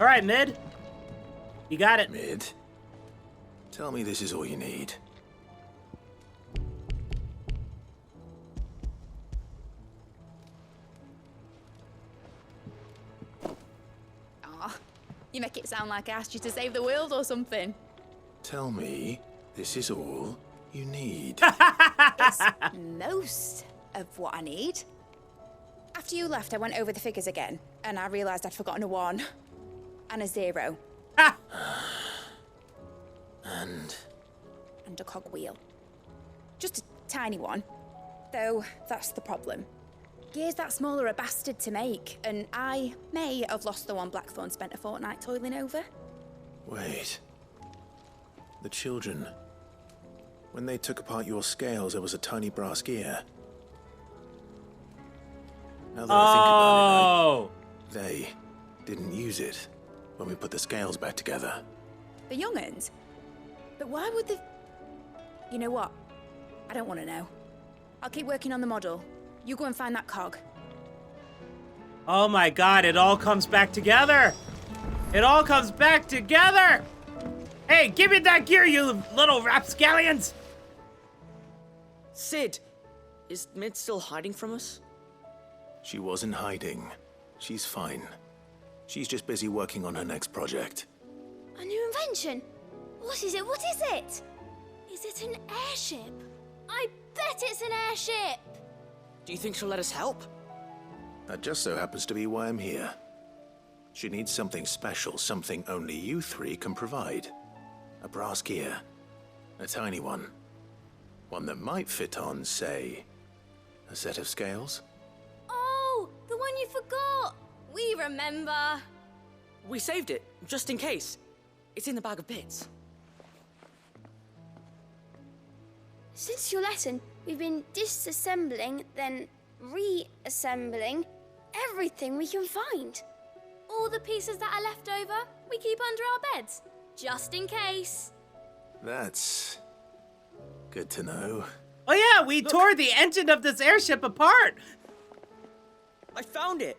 [SPEAKER 1] All right, Mid. You got it.
[SPEAKER 4] Mid? Tell me this is all you need.
[SPEAKER 12] Aw, you make it sound like I asked you to save the world or something.
[SPEAKER 4] Tell me this is all you need.
[SPEAKER 12] It's most of what I need. After you left, I went over the figures again, and I realised I'd forgotten a 1 and a 0.
[SPEAKER 4] And
[SPEAKER 12] a cogwheel. Just a tiny one. Though, that's the problem. gears that small are a bastard to make, and I may have lost the one Blackthorn spent a fortnight toiling over.
[SPEAKER 4] Wait. The children. When they took apart your scales, there was a tiny brass gear. Now that I think about it, they didn't use it when we put the scales back together.
[SPEAKER 12] The young'uns? But why would the... You know what? I don't want to know. I'll keep working on the model. You go and find that cog.
[SPEAKER 1] Oh my god, it all comes back together! It all comes back together! Hey, give me that gear, you little rapscallions!
[SPEAKER 13] Sid, is Mid still hiding from us?
[SPEAKER 4] She wasn't hiding. She's fine. She's just busy working on her next project.
[SPEAKER 14] A new invention? What is it? What is it? Is it an airship? I bet it's an airship!
[SPEAKER 13] Do you think she'll let us help?
[SPEAKER 4] That just so happens to be why I'm here. She needs something special, something only you three can provide. A brass gear. A tiny one. One that might fit on, say, a set of scales?
[SPEAKER 14] Oh, the one you forgot! We remember!
[SPEAKER 13] We saved it, just in case. It's in the bag of bits.
[SPEAKER 14] Since your lesson, we've been disassembling, then reassembling everything we can find. All the pieces that are left over, we keep under our beds, just in case.
[SPEAKER 4] That's good to know.
[SPEAKER 1] Oh yeah, we tore the engine of this airship apart!
[SPEAKER 13] I found it!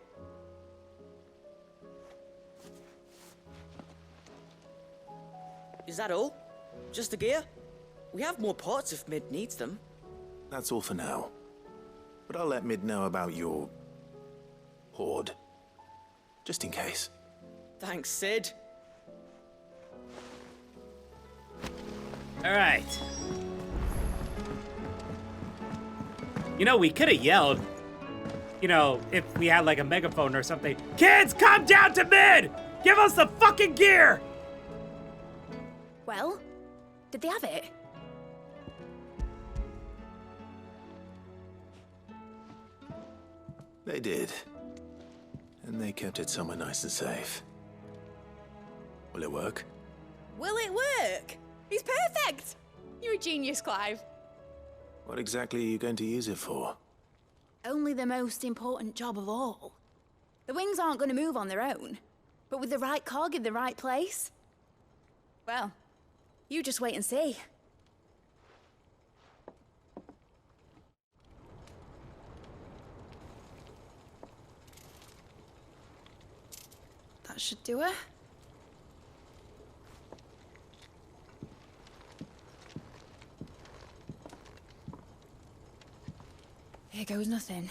[SPEAKER 13] Is that all? Just the gear? We have more parts if Mid needs them.
[SPEAKER 4] That's all for now. But I'll let Mid know about your hoard. Just in case.
[SPEAKER 13] Thanks, Sid.
[SPEAKER 1] Alright. You know, we could have yelled, you know, if we had like a megaphone or something. Kids, come down to Mid! Give us the fucking gear!
[SPEAKER 12] Well, did they have it?
[SPEAKER 4] They did. And they kept it somewhere nice and safe. Will it work?
[SPEAKER 12] Will it work? He's perfect! You're a genius, Clive.
[SPEAKER 4] What exactly are you going to use it for?
[SPEAKER 12] Only the most important job of all. The wings aren't going to move on their own. But with the right cog in the right place... Well, you just wait and see. That should do it. Here goes nothing.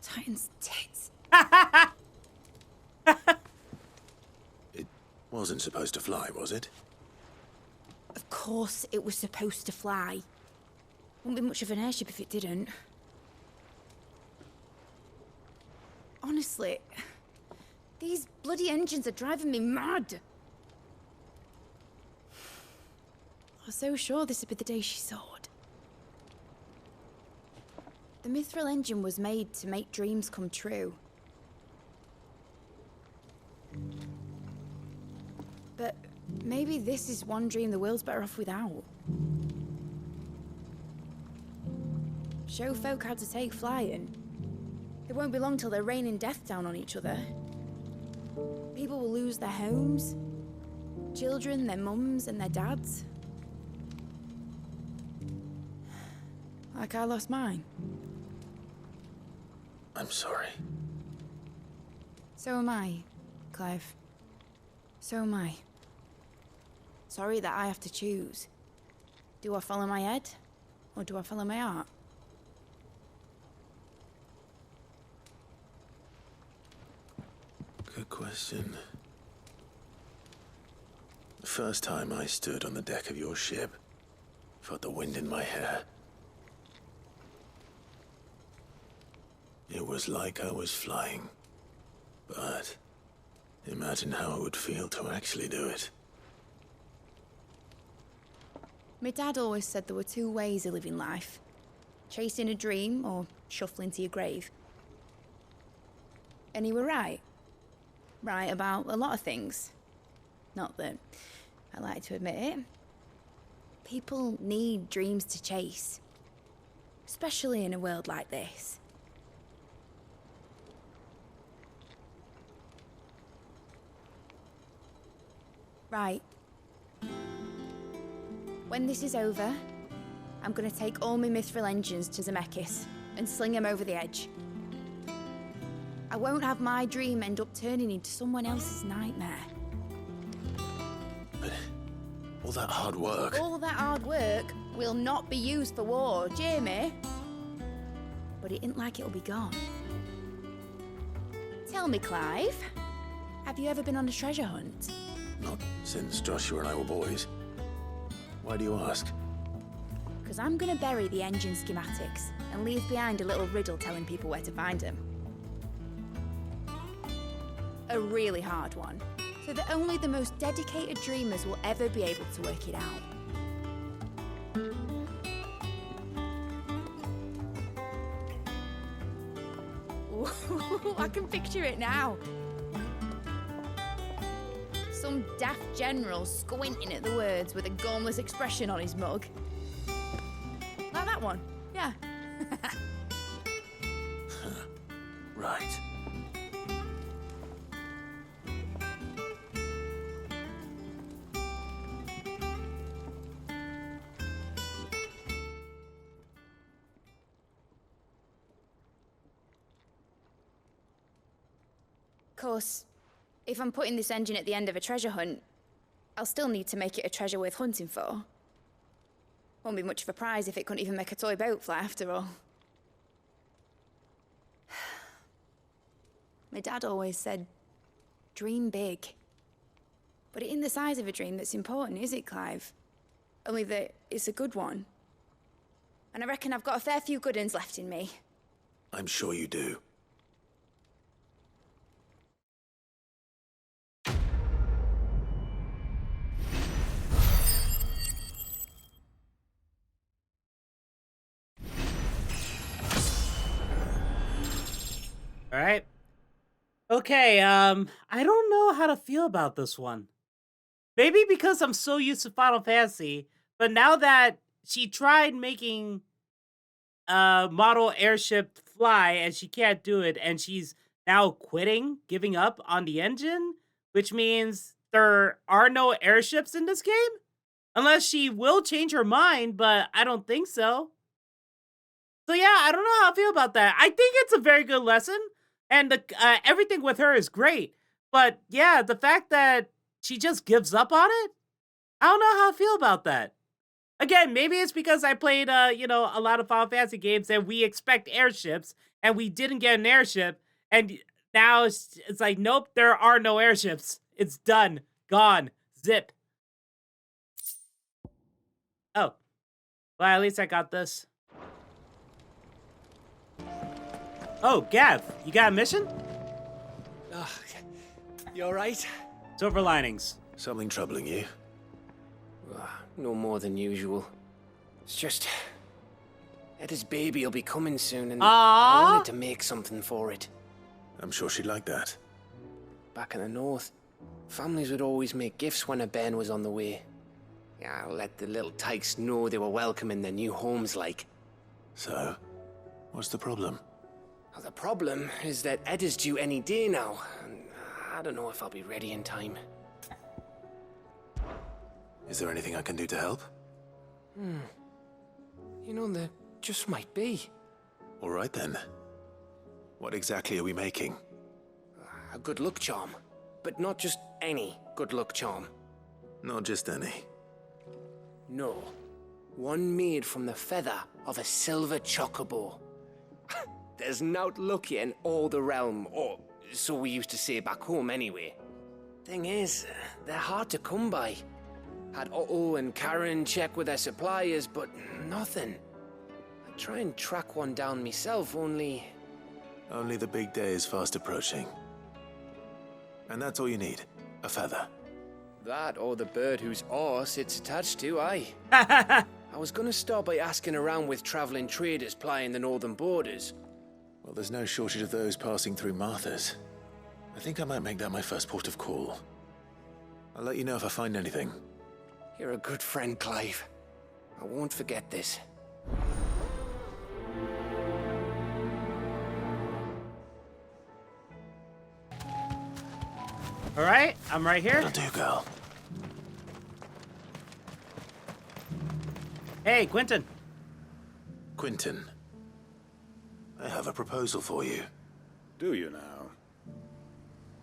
[SPEAKER 12] Titan's tits.
[SPEAKER 4] It wasn't supposed to fly, was it?
[SPEAKER 12] Of course it was supposed to fly. Wouldn't be much of an airship if it didn't. Honestly, these bloody engines are driving me mad. I was so sure this would be the day she soared. The mithril engine was made to make dreams come true. But maybe this is one dream the world's better off without. Show folk how to take flying. It won't be long till they're raining death down on each other. People will lose their homes. Children, their mums and their dads. Like I lost mine.
[SPEAKER 4] I'm sorry.
[SPEAKER 12] So am I, Clive. So am I. Sorry that I have to choose. Do I follow my head, or do I follow my heart?
[SPEAKER 4] Good question. The first time I stood on the deck of your ship, felt the wind in my hair. It was like I was flying, but Imagine how it would feel to actually do it.
[SPEAKER 12] My dad always said there were two ways of living life. Chasing a dream or shuffling to your grave. And he were right. Right about a lot of things. Not that I like to admit it. People need dreams to chase. Especially in a world like this. Right. When this is over, I'm gonna take all my mithril engines to Zemeckis and sling them over the edge. I won't have my dream end up turning into someone else's nightmare.
[SPEAKER 4] But all that hard work...
[SPEAKER 12] All that hard work will not be used for war, Jamie. But it ain't like it'll be gone. Tell me, Clive, have you ever been on a treasure hunt?
[SPEAKER 4] Not since Joshua and I were boys. Why do you ask?
[SPEAKER 12] Because I'm gonna bury the engine schematics and leave behind a little riddle telling people where to find them. A really hard one, so that only the most dedicated dreamers will ever be able to work it out. Ooh, I can picture it now. Some daft general squinting at the words with a gormless expression on his mug. Like that one, yeah.
[SPEAKER 4] Right.
[SPEAKER 12] Of course, if I'm putting this engine at the end of a treasure hunt, I'll still need to make it a treasure worth hunting for. Won't be much of a prize if it couldn't even make a toy boat fly after all. My dad always said, dream big. But it ain't the size of a dream that's important, is it, Clive? Only that it's a good one. And I reckon I've got a fair few good uns left in me.
[SPEAKER 4] I'm sure you do.
[SPEAKER 1] All right. Okay, I don't know how to feel about this one. Maybe because I'm so used to Final Fantasy, but now that she tried making a model airship fly and she can't do it, and she's now quitting, giving up on the engine, which means there are no airships in this game? Unless she will change her mind, but I don't think so. So yeah, I don't know how I feel about that. I think it's a very good lesson. And the everything with her is great. But yeah, the fact that she just gives up on it, I don't know how I feel about that. Again, maybe it's because I played, you know, a lot of Final Fantasy games and we expect airships and we didn't get an airship. And now it's like, nope, there are no airships. It's done. Gone. Zip. Oh. Well, at least I got this. Oh, Gav, you got a mission?
[SPEAKER 15] You alright?
[SPEAKER 1] Silver linings.
[SPEAKER 4] Something troubling you?
[SPEAKER 15] No more than usual. It's just... Eda's baby will be coming soon and I wanted to make something for it.
[SPEAKER 4] I'm sure she'd like that.
[SPEAKER 15] Back in the north, families would always make gifts when a bairn was on the way. Yeah, I'll let the little tykes know they were welcome in their new homes like.
[SPEAKER 4] So, what's the problem?
[SPEAKER 15] Well, the problem is that Eda's due any day now, and I don't know if I'll be ready in time.
[SPEAKER 4] Is there anything I can do to help?
[SPEAKER 15] You know, there just might be.
[SPEAKER 4] All right then. What exactly are we making?
[SPEAKER 15] A good luck charm. But not just any good luck charm.
[SPEAKER 4] Not just any.
[SPEAKER 15] No. One made from the feather of a silver chocobo. There's nowt luckier in all the realm, or so we used to say back home anyway. Thing is, they're hard to come by. Had Otto and Karen check with their suppliers, but nothing. I try and track one down myself, only...
[SPEAKER 4] Only the big day is fast approaching. And that's all you need. A feather.
[SPEAKER 15] That or the bird whose horse it's attached to, aye. I was gonna start by asking around with traveling traders plying the northern borders.
[SPEAKER 4] Well, there's no shortage of those passing through Martha's. I think I might make that my first port of call. I'll let you know if I find anything.
[SPEAKER 15] You're a good friend, Clive. I won't forget this.
[SPEAKER 1] All right, I'm right here.
[SPEAKER 4] Will do, girl.
[SPEAKER 1] Hey, Quentin.
[SPEAKER 4] Quentin, I have a proposal for you.
[SPEAKER 16] Do you now?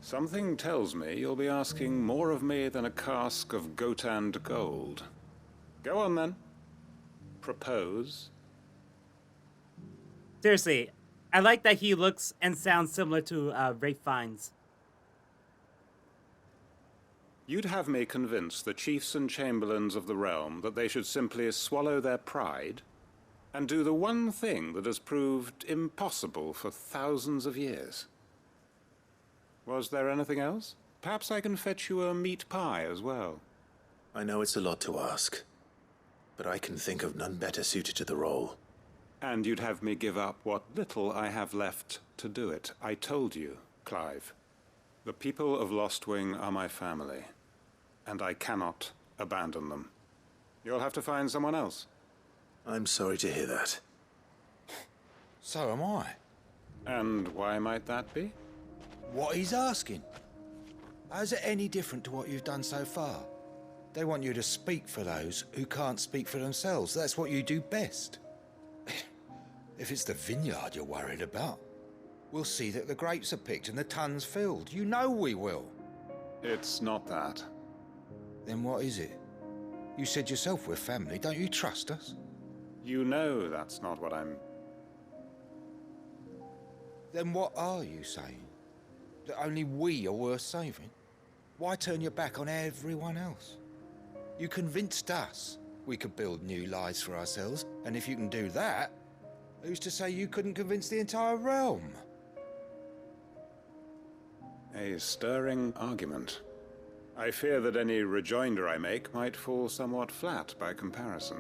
[SPEAKER 16] Something tells me you'll be asking more of me than a cask of Gotand gold. Go on then. Propose.
[SPEAKER 1] Seriously, I like that he looks and sounds similar to Rafe Fiennes.
[SPEAKER 16] You'd have me convince the chiefs and chamberlains of the realm that they should simply swallow their pride and do the one thing that has proved impossible for thousands of years. Was there anything else? Perhaps I can fetch you a meat pie as well.
[SPEAKER 4] I know it's a lot to ask, but I can think of none better suited to the role.
[SPEAKER 16] And you'd have me give up what little I have left to do it. I told you, Clive. The people of Lostwing are my family, and I cannot abandon them. You'll have to find someone else.
[SPEAKER 4] I'm sorry to hear that.
[SPEAKER 17] So am I.
[SPEAKER 16] And why might that be?
[SPEAKER 17] What he's asking. How's it any different to what you've done so far? They want you to speak for those who can't speak for themselves. That's what you do best. If it's the vineyard you're worried about, we'll see that the grapes are picked and the tons filled. You know we will.
[SPEAKER 16] It's not that.
[SPEAKER 17] Then what is it? You said yourself we're family. Don't you trust us?
[SPEAKER 16] You know that's not what I'm...
[SPEAKER 17] Then what are you saying? That only we are worth saving? Why turn your back on everyone else? You convinced us we could build new lives for ourselves, and if you can do that, who's to say you couldn't convince the entire realm?
[SPEAKER 16] A stirring argument. I fear that any rejoinder I make might fall somewhat flat by comparison.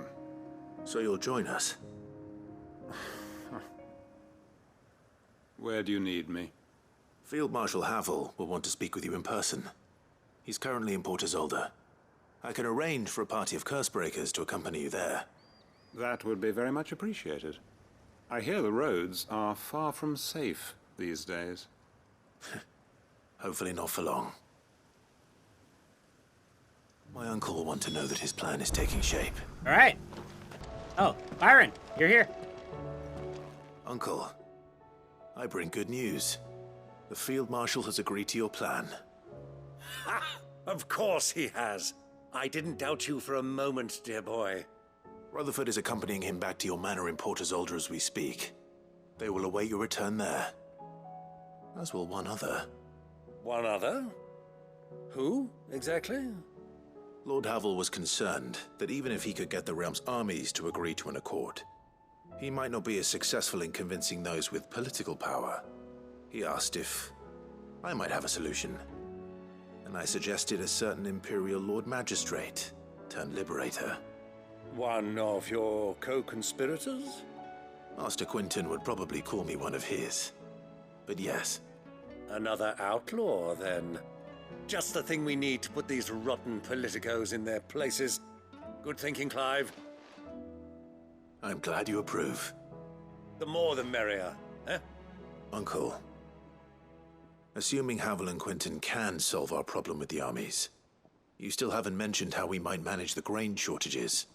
[SPEAKER 4] So you'll join us?
[SPEAKER 16] Where do you need me?
[SPEAKER 4] Field Marshal Havel will want to speak with you in person. He's currently in Port Isolde. I can arrange for a party of Cursebreakers to accompany you there.
[SPEAKER 16] That would be very much appreciated. I hear the roads are far from safe these days.
[SPEAKER 4] Hopefully not for long. My uncle will want to know that his plan is taking shape.
[SPEAKER 1] All right. Oh, Byron, you're here.
[SPEAKER 4] Uncle, I bring good news. The Field Marshal has agreed to your plan.
[SPEAKER 18] Ha! Of course he has. I didn't doubt you for a moment, dear boy.
[SPEAKER 4] Rutherford is accompanying him back to your manor in Port Isolde as we speak. They will await your return there. As will one other.
[SPEAKER 18] One other? Who, exactly?
[SPEAKER 4] Lord Havel was concerned that even if he could get the realm's armies to agree to an accord, he might not be as successful in convincing those with political power. He asked if I might have a solution, and I suggested a certain Imperial Lord Magistrate turned Liberator.
[SPEAKER 18] One of your co-conspirators?
[SPEAKER 4] Master Quentin would probably call me one of his, but yes.
[SPEAKER 18] Another outlaw, then. Just the thing we need to put these rotten politicos in their places. Good thinking, Clive.
[SPEAKER 4] I'm glad you approve.
[SPEAKER 18] The more the merrier, eh?
[SPEAKER 4] Uncle, assuming Havel and Quentin can solve our problem with the armies, you still haven't mentioned how we might manage the grain shortages.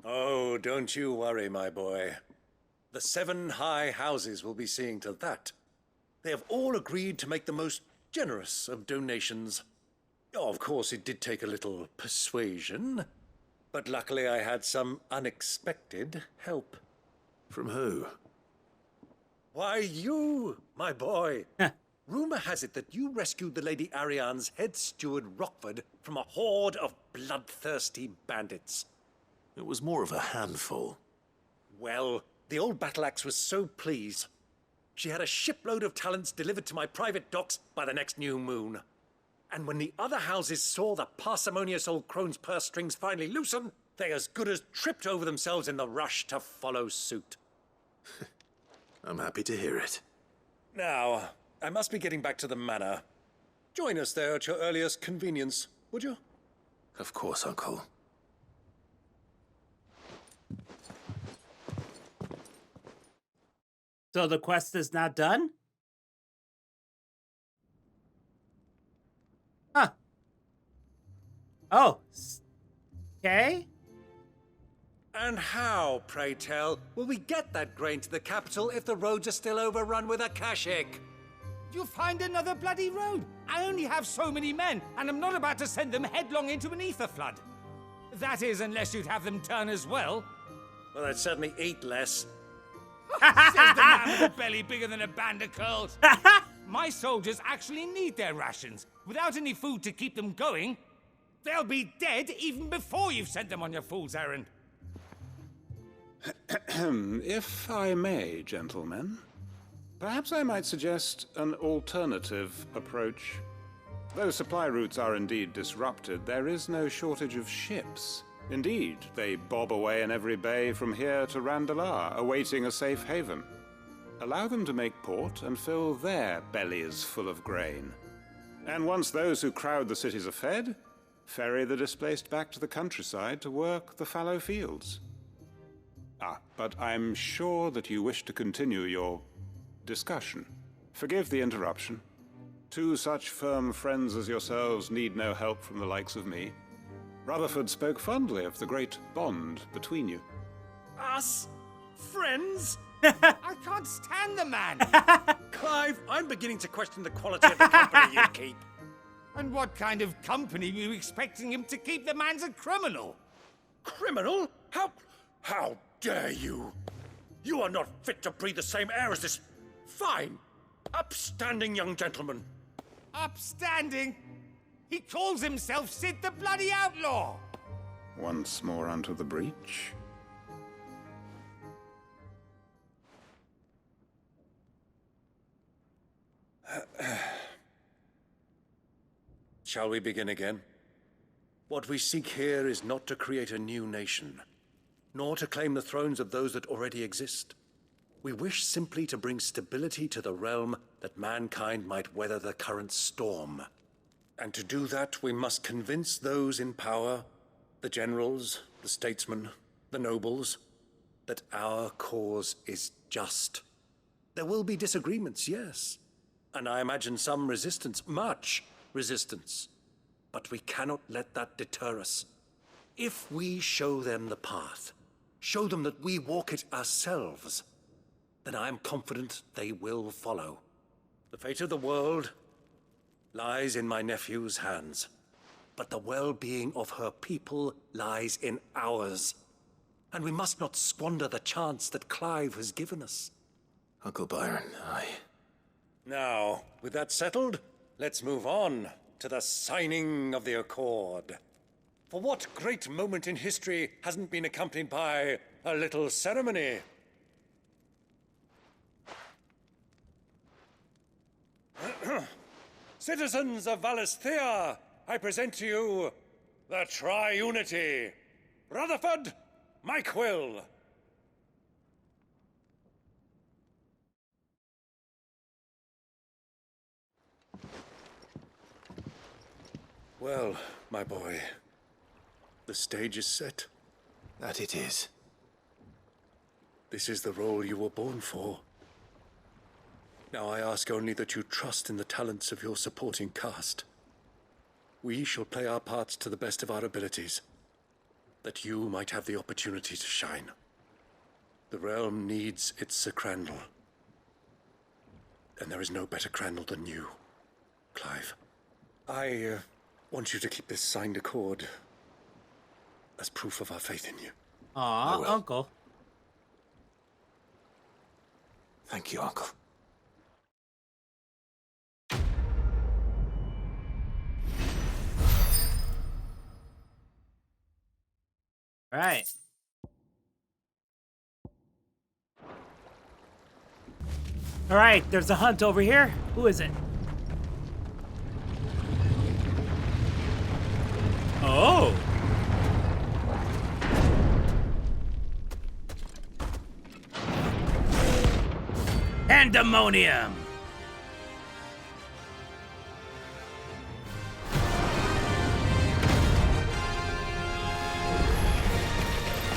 [SPEAKER 18] Oh, don't you worry, my boy. The 7 high houses will be seeing to that. They have all agreed to make the most generous of donations. Oh, of course, it did take a little persuasion, but luckily I had some unexpected help.
[SPEAKER 4] From who?
[SPEAKER 18] Why, you, my boy. Rumor has it that you rescued the Lady Ariane's head steward Rockford from a horde of bloodthirsty bandits.
[SPEAKER 4] It was more of a handful.
[SPEAKER 18] Well, the old battle axe was so pleased. She had a shipload of talents delivered to my private docks by the next new moon. And when the other houses saw the parsimonious old crone's purse strings finally loosen, they as good as tripped over themselves in the rush to follow suit.
[SPEAKER 4] I'm happy to hear it.
[SPEAKER 18] Now, I must be getting back to the manor. Join us there at your earliest convenience, would you?
[SPEAKER 4] Of course, Uncle.
[SPEAKER 1] So the quest is not done? Huh. Oh. Okay.
[SPEAKER 18] And how, pray tell, will we get that grain to the capital if the roads are still overrun with Akashic?
[SPEAKER 11] You'll find another bloody road. I only have so many men, and I'm not about to send them headlong into an aether flood. That is, unless you'd have them turn as well.
[SPEAKER 18] Well, I'd certainly eat less.
[SPEAKER 11] Says the man with a belly bigger than a band of curls. My soldiers actually need their rations. Without any food to keep them going, they'll be dead even before you've sent them on your fool's errand.
[SPEAKER 16] If I may, gentlemen, perhaps I might suggest an alternative approach. Though supply routes are indeed disrupted, there is no shortage of ships. Indeed, they bob away in every bay from here to Randalar, awaiting a safe haven. Allow them to make port and fill their bellies full of grain. And once those who crowd the cities are fed, ferry the displaced back to the countryside to work the fallow fields. But I'm sure that you wish to continue your discussion. Forgive the interruption. Two such firm friends as yourselves need no help from the likes of me. Rutherford spoke fondly of the great bond between you.
[SPEAKER 18] Us? Friends?
[SPEAKER 11] I can't stand the man!
[SPEAKER 18] Clive, I'm beginning to question the quality of the company you keep.
[SPEAKER 11] And what kind of company were you expecting him to keep? The man's a criminal!
[SPEAKER 18] Criminal? How dare you? You are not fit to breathe the same air as this fine, upstanding young gentleman.
[SPEAKER 11] Upstanding? He calls himself Sid the Bloody Outlaw!
[SPEAKER 16] Once more unto the breach.
[SPEAKER 18] Shall we begin again? What we seek here is not to create a new nation, nor to claim the thrones of those that already exist. We wish simply to bring stability to the realm that mankind might weather the current storm. And to do that, we must convince those in power, the generals, the statesmen, the nobles, that our cause is just. There will be disagreements, yes, and I imagine some resistance, much resistance. But we cannot let that deter us. If we show them the path, show them that we walk it ourselves, then I am confident they will follow. The fate of the world lies in my nephew's hands, but the well-being of her people lies in ours. And we must not squander the chance that Clive has given us.
[SPEAKER 4] Uncle Byron,
[SPEAKER 18] Now, with that settled, let's move on to the signing of the Accord. For what great moment in history hasn't been accompanied by a little ceremony? Citizens of Valisthea, I present to you the Tri-Unity. Rutherford, Mike Will. Well, my boy, the stage is set.
[SPEAKER 4] That it is.
[SPEAKER 18] This is the role you were born for. Now I ask only that you trust in the talents of your supporting cast. We shall play our parts to the best of our abilities, that you might have the opportunity to shine. The realm needs its Sir Crandall. And there is no better Crandall than you, Clive. I want you to keep this signed accord as proof of our faith in you.
[SPEAKER 1] Aw, Uncle.
[SPEAKER 4] Thank you, Uncle.
[SPEAKER 1] Right. All right, there's a hunt over here. Who is it? Oh. Pandemonium.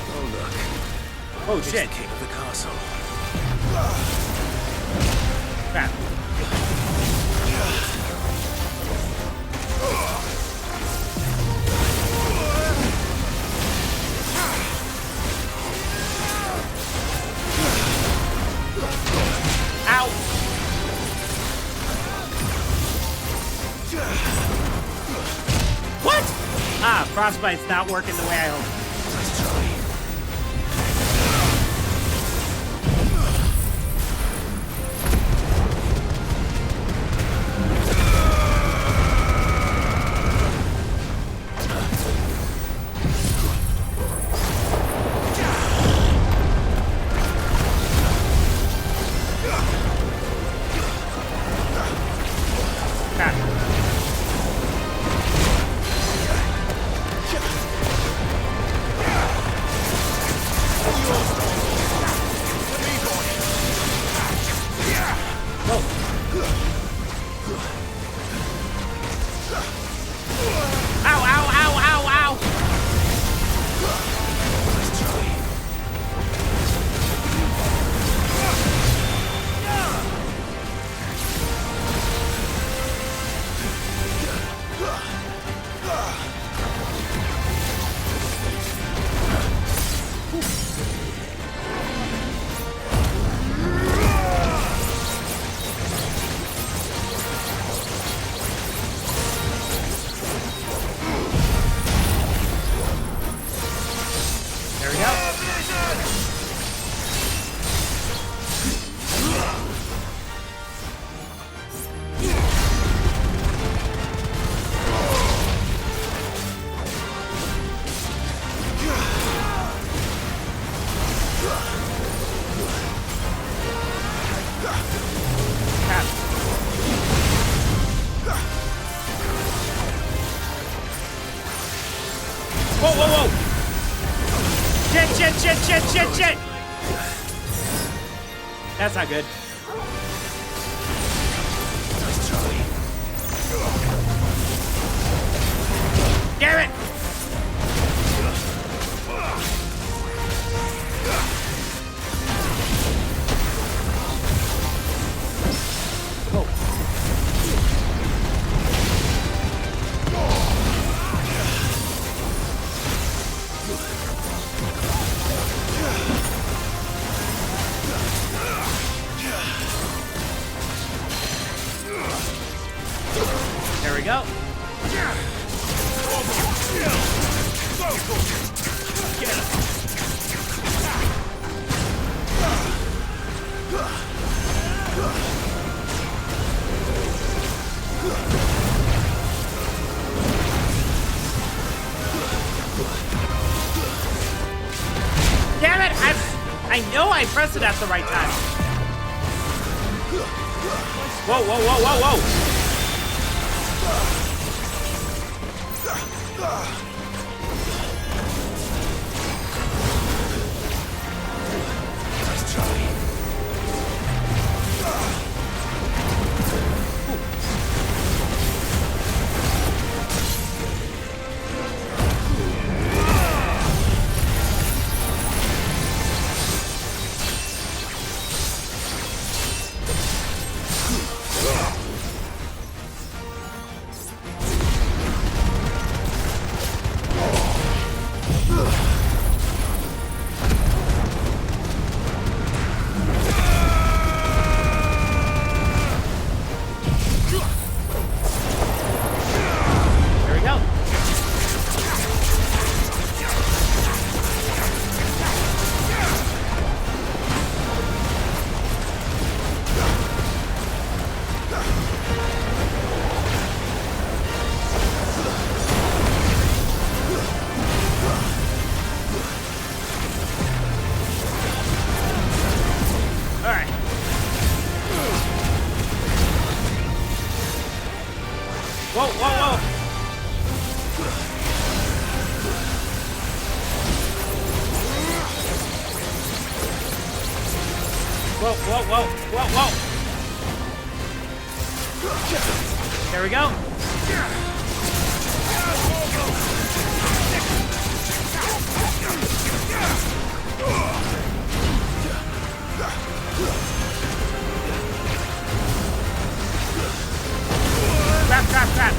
[SPEAKER 4] Oh, look.
[SPEAKER 1] Oh,
[SPEAKER 4] It's
[SPEAKER 1] shit.
[SPEAKER 4] the king of the castle.
[SPEAKER 1] Crap. Ow! What? Ah, frostbite's not working the way I hoped. Whoa, whoa, whoa! Shit! That's not good. Damn it! There we go. Get him. Damn it! I know I pressed it at the right time. Whoa, whoa, whoa, whoa, whoa!
[SPEAKER 4] Nice try.
[SPEAKER 1] whoa, whoa, whoa, whoa. There we go. Trap, trap, trap.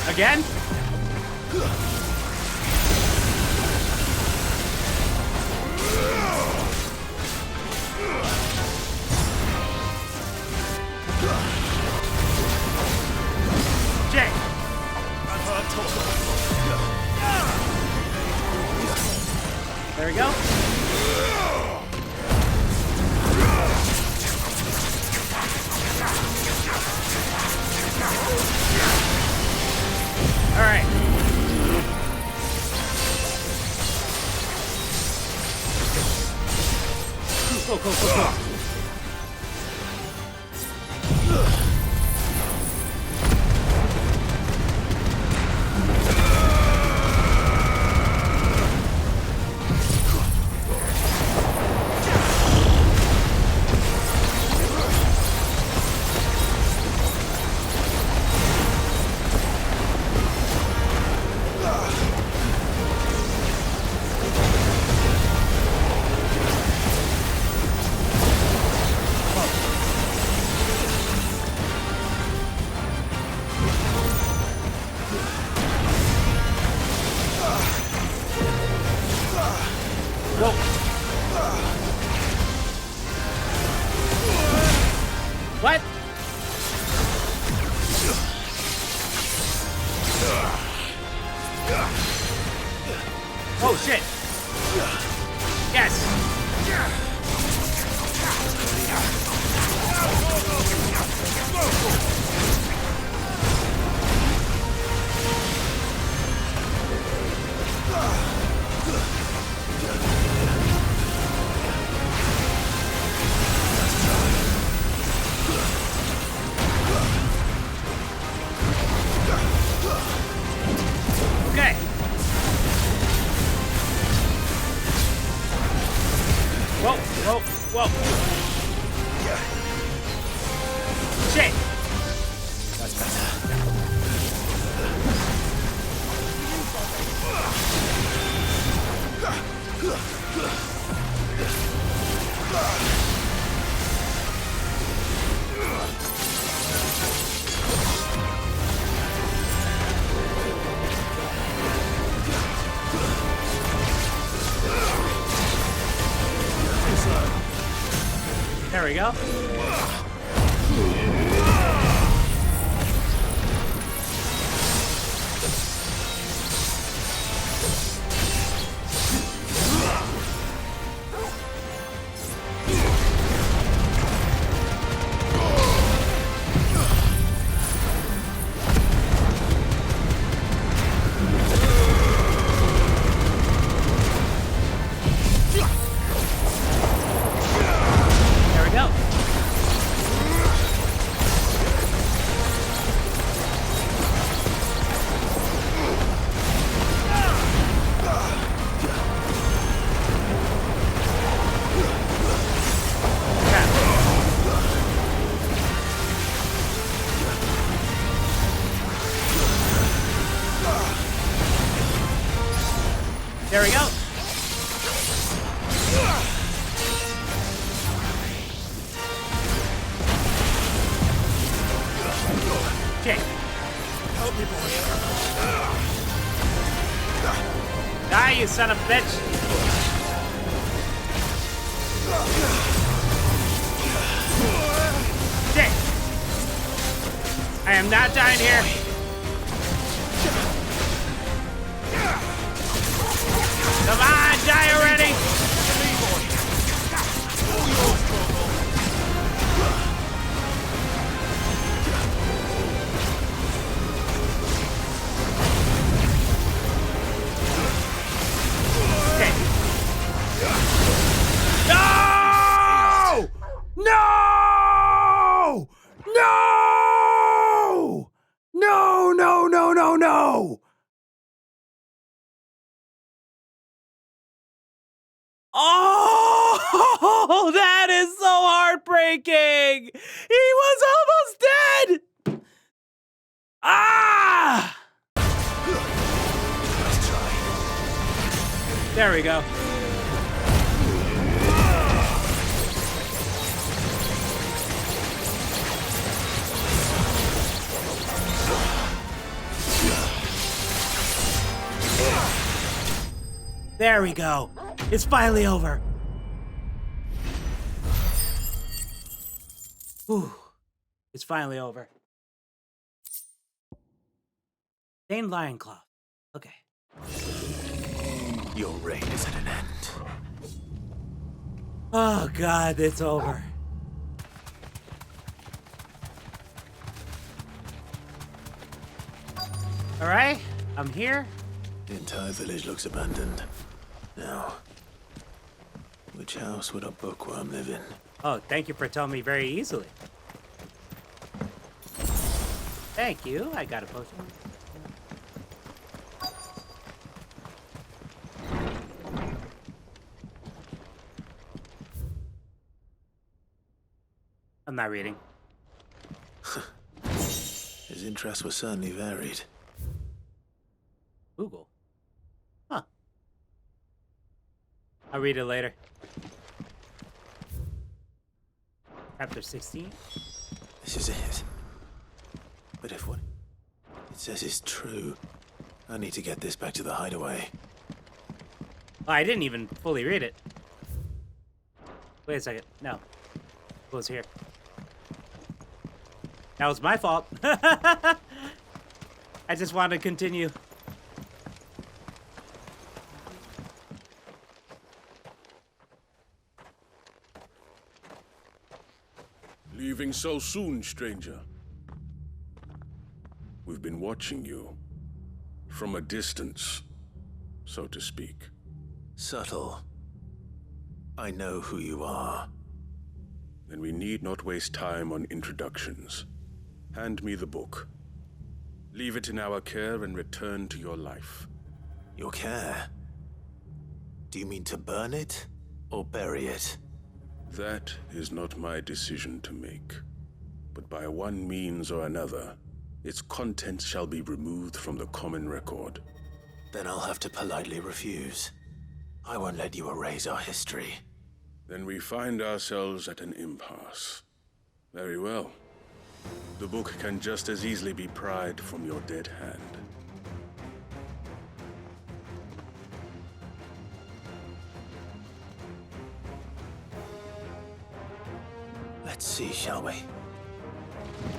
[SPEAKER 1] Again? Jay. There we go. All right. Go, go, go, go. What? Oh shit. Yes. Okay. Whoa, whoa, whoa. Shit.
[SPEAKER 4] That's better.
[SPEAKER 1] There we go. There we go. There we go. Okay.
[SPEAKER 10] Help me, boy.
[SPEAKER 1] Die, you son of a bitch. Shit. I am not dying here. Come on, die already. Okay. No! No! No! Oh, that is so heartbreaking. He was almost dead. Ah! There we go. There we go. It's finally over. Whew. It's finally over. Stained lion cloth. Okay.
[SPEAKER 4] Your reign is at an end.
[SPEAKER 1] Oh God, it's over. All right, I'm here.
[SPEAKER 4] The entire village looks abandoned. Now, which house would a bookworm live in?
[SPEAKER 1] Oh, thank you for telling me very easily. Thank you. I got a potion. I'm not reading.
[SPEAKER 4] His interests were certainly varied.
[SPEAKER 1] Google. Huh. I'll read it later. Chapter 16.
[SPEAKER 4] This is it. But if what it says is true, I need to get this back to the hideaway.
[SPEAKER 1] Oh, I didn't even fully read it. Wait a second. No. It was here. That was my fault. I just wanted to continue.
[SPEAKER 3] Leaving so soon, stranger? We've been watching you. From a distance, so to speak.
[SPEAKER 4] Subtle. I know who you are.
[SPEAKER 3] Then we need not waste time on introductions. Hand me the book. Leave it in our care and return to your life.
[SPEAKER 4] Your care? Do you mean to burn it or bury it?
[SPEAKER 3] That is not my decision to make. But by one means or another, its contents shall be removed from the common record.
[SPEAKER 4] Then I'll have to politely refuse. I won't let you erase our history.
[SPEAKER 3] Then we find ourselves at an impasse. Very well. The book can just as easily be pried from your dead hand.
[SPEAKER 4] Let's see, shall we?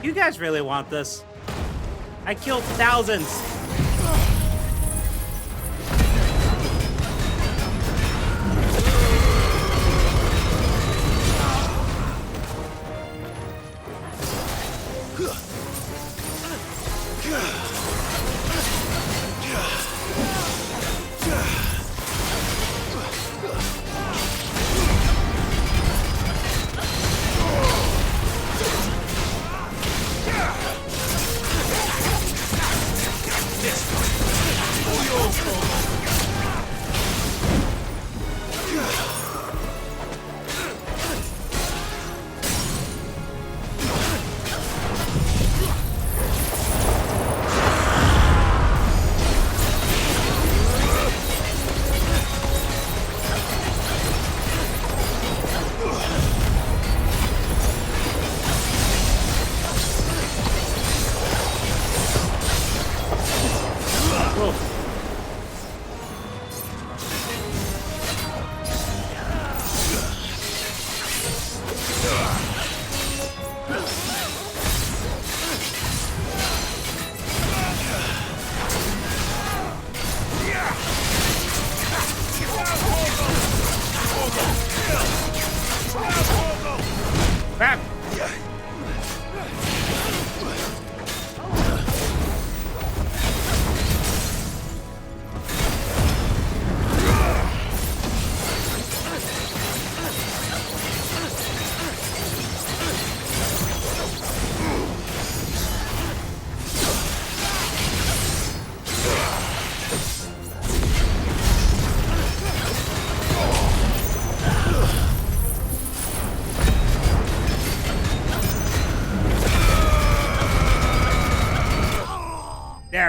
[SPEAKER 1] You guys really want this? I killed thousands.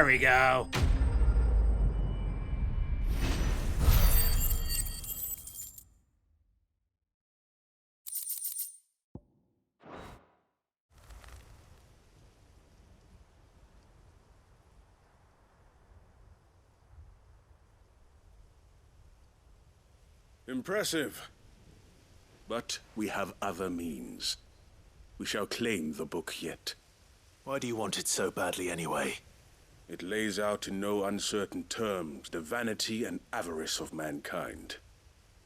[SPEAKER 6] we go.
[SPEAKER 3] Impressive. But we have other means. We shall claim the book yet.
[SPEAKER 4] Why do you want it so badly anyway?
[SPEAKER 3] It lays out in no uncertain terms the vanity and avarice of mankind.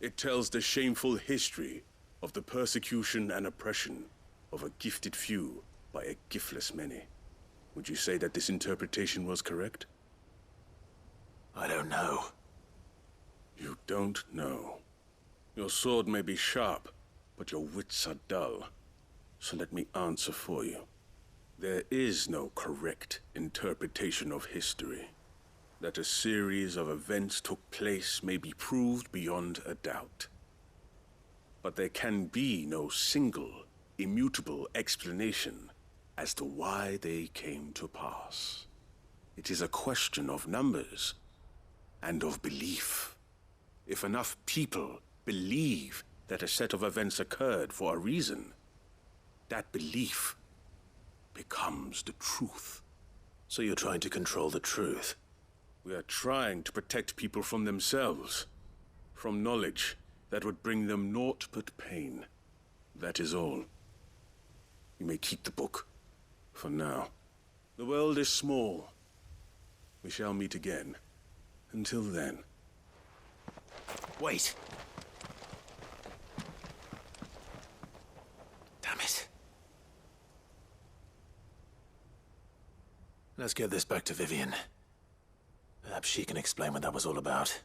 [SPEAKER 3] It tells the shameful history of the persecution and oppression of a gifted few by a giftless many. Would you say that this interpretation was correct?
[SPEAKER 4] I don't know.
[SPEAKER 3] You don't know. Your sword may be sharp, but your wits are dull. So let me answer for you. There is no correct interpretation of history. That a series of events took place may be proved beyond a doubt. But there can be no single, immutable explanation as to why they came to pass. It is a question of numbers and of belief. If enough people believe that a set of events occurred for a reason, that belief becomes the truth.
[SPEAKER 4] So you're trying to control the truth?
[SPEAKER 3] We are trying to protect people from themselves, from knowledge that would bring them naught but pain. That is all. You may keep the book, for now. The world is small. We shall meet again. Until then.
[SPEAKER 4] Wait! Damn it. Let's get this back to Vivian. Perhaps she can explain what that was all about.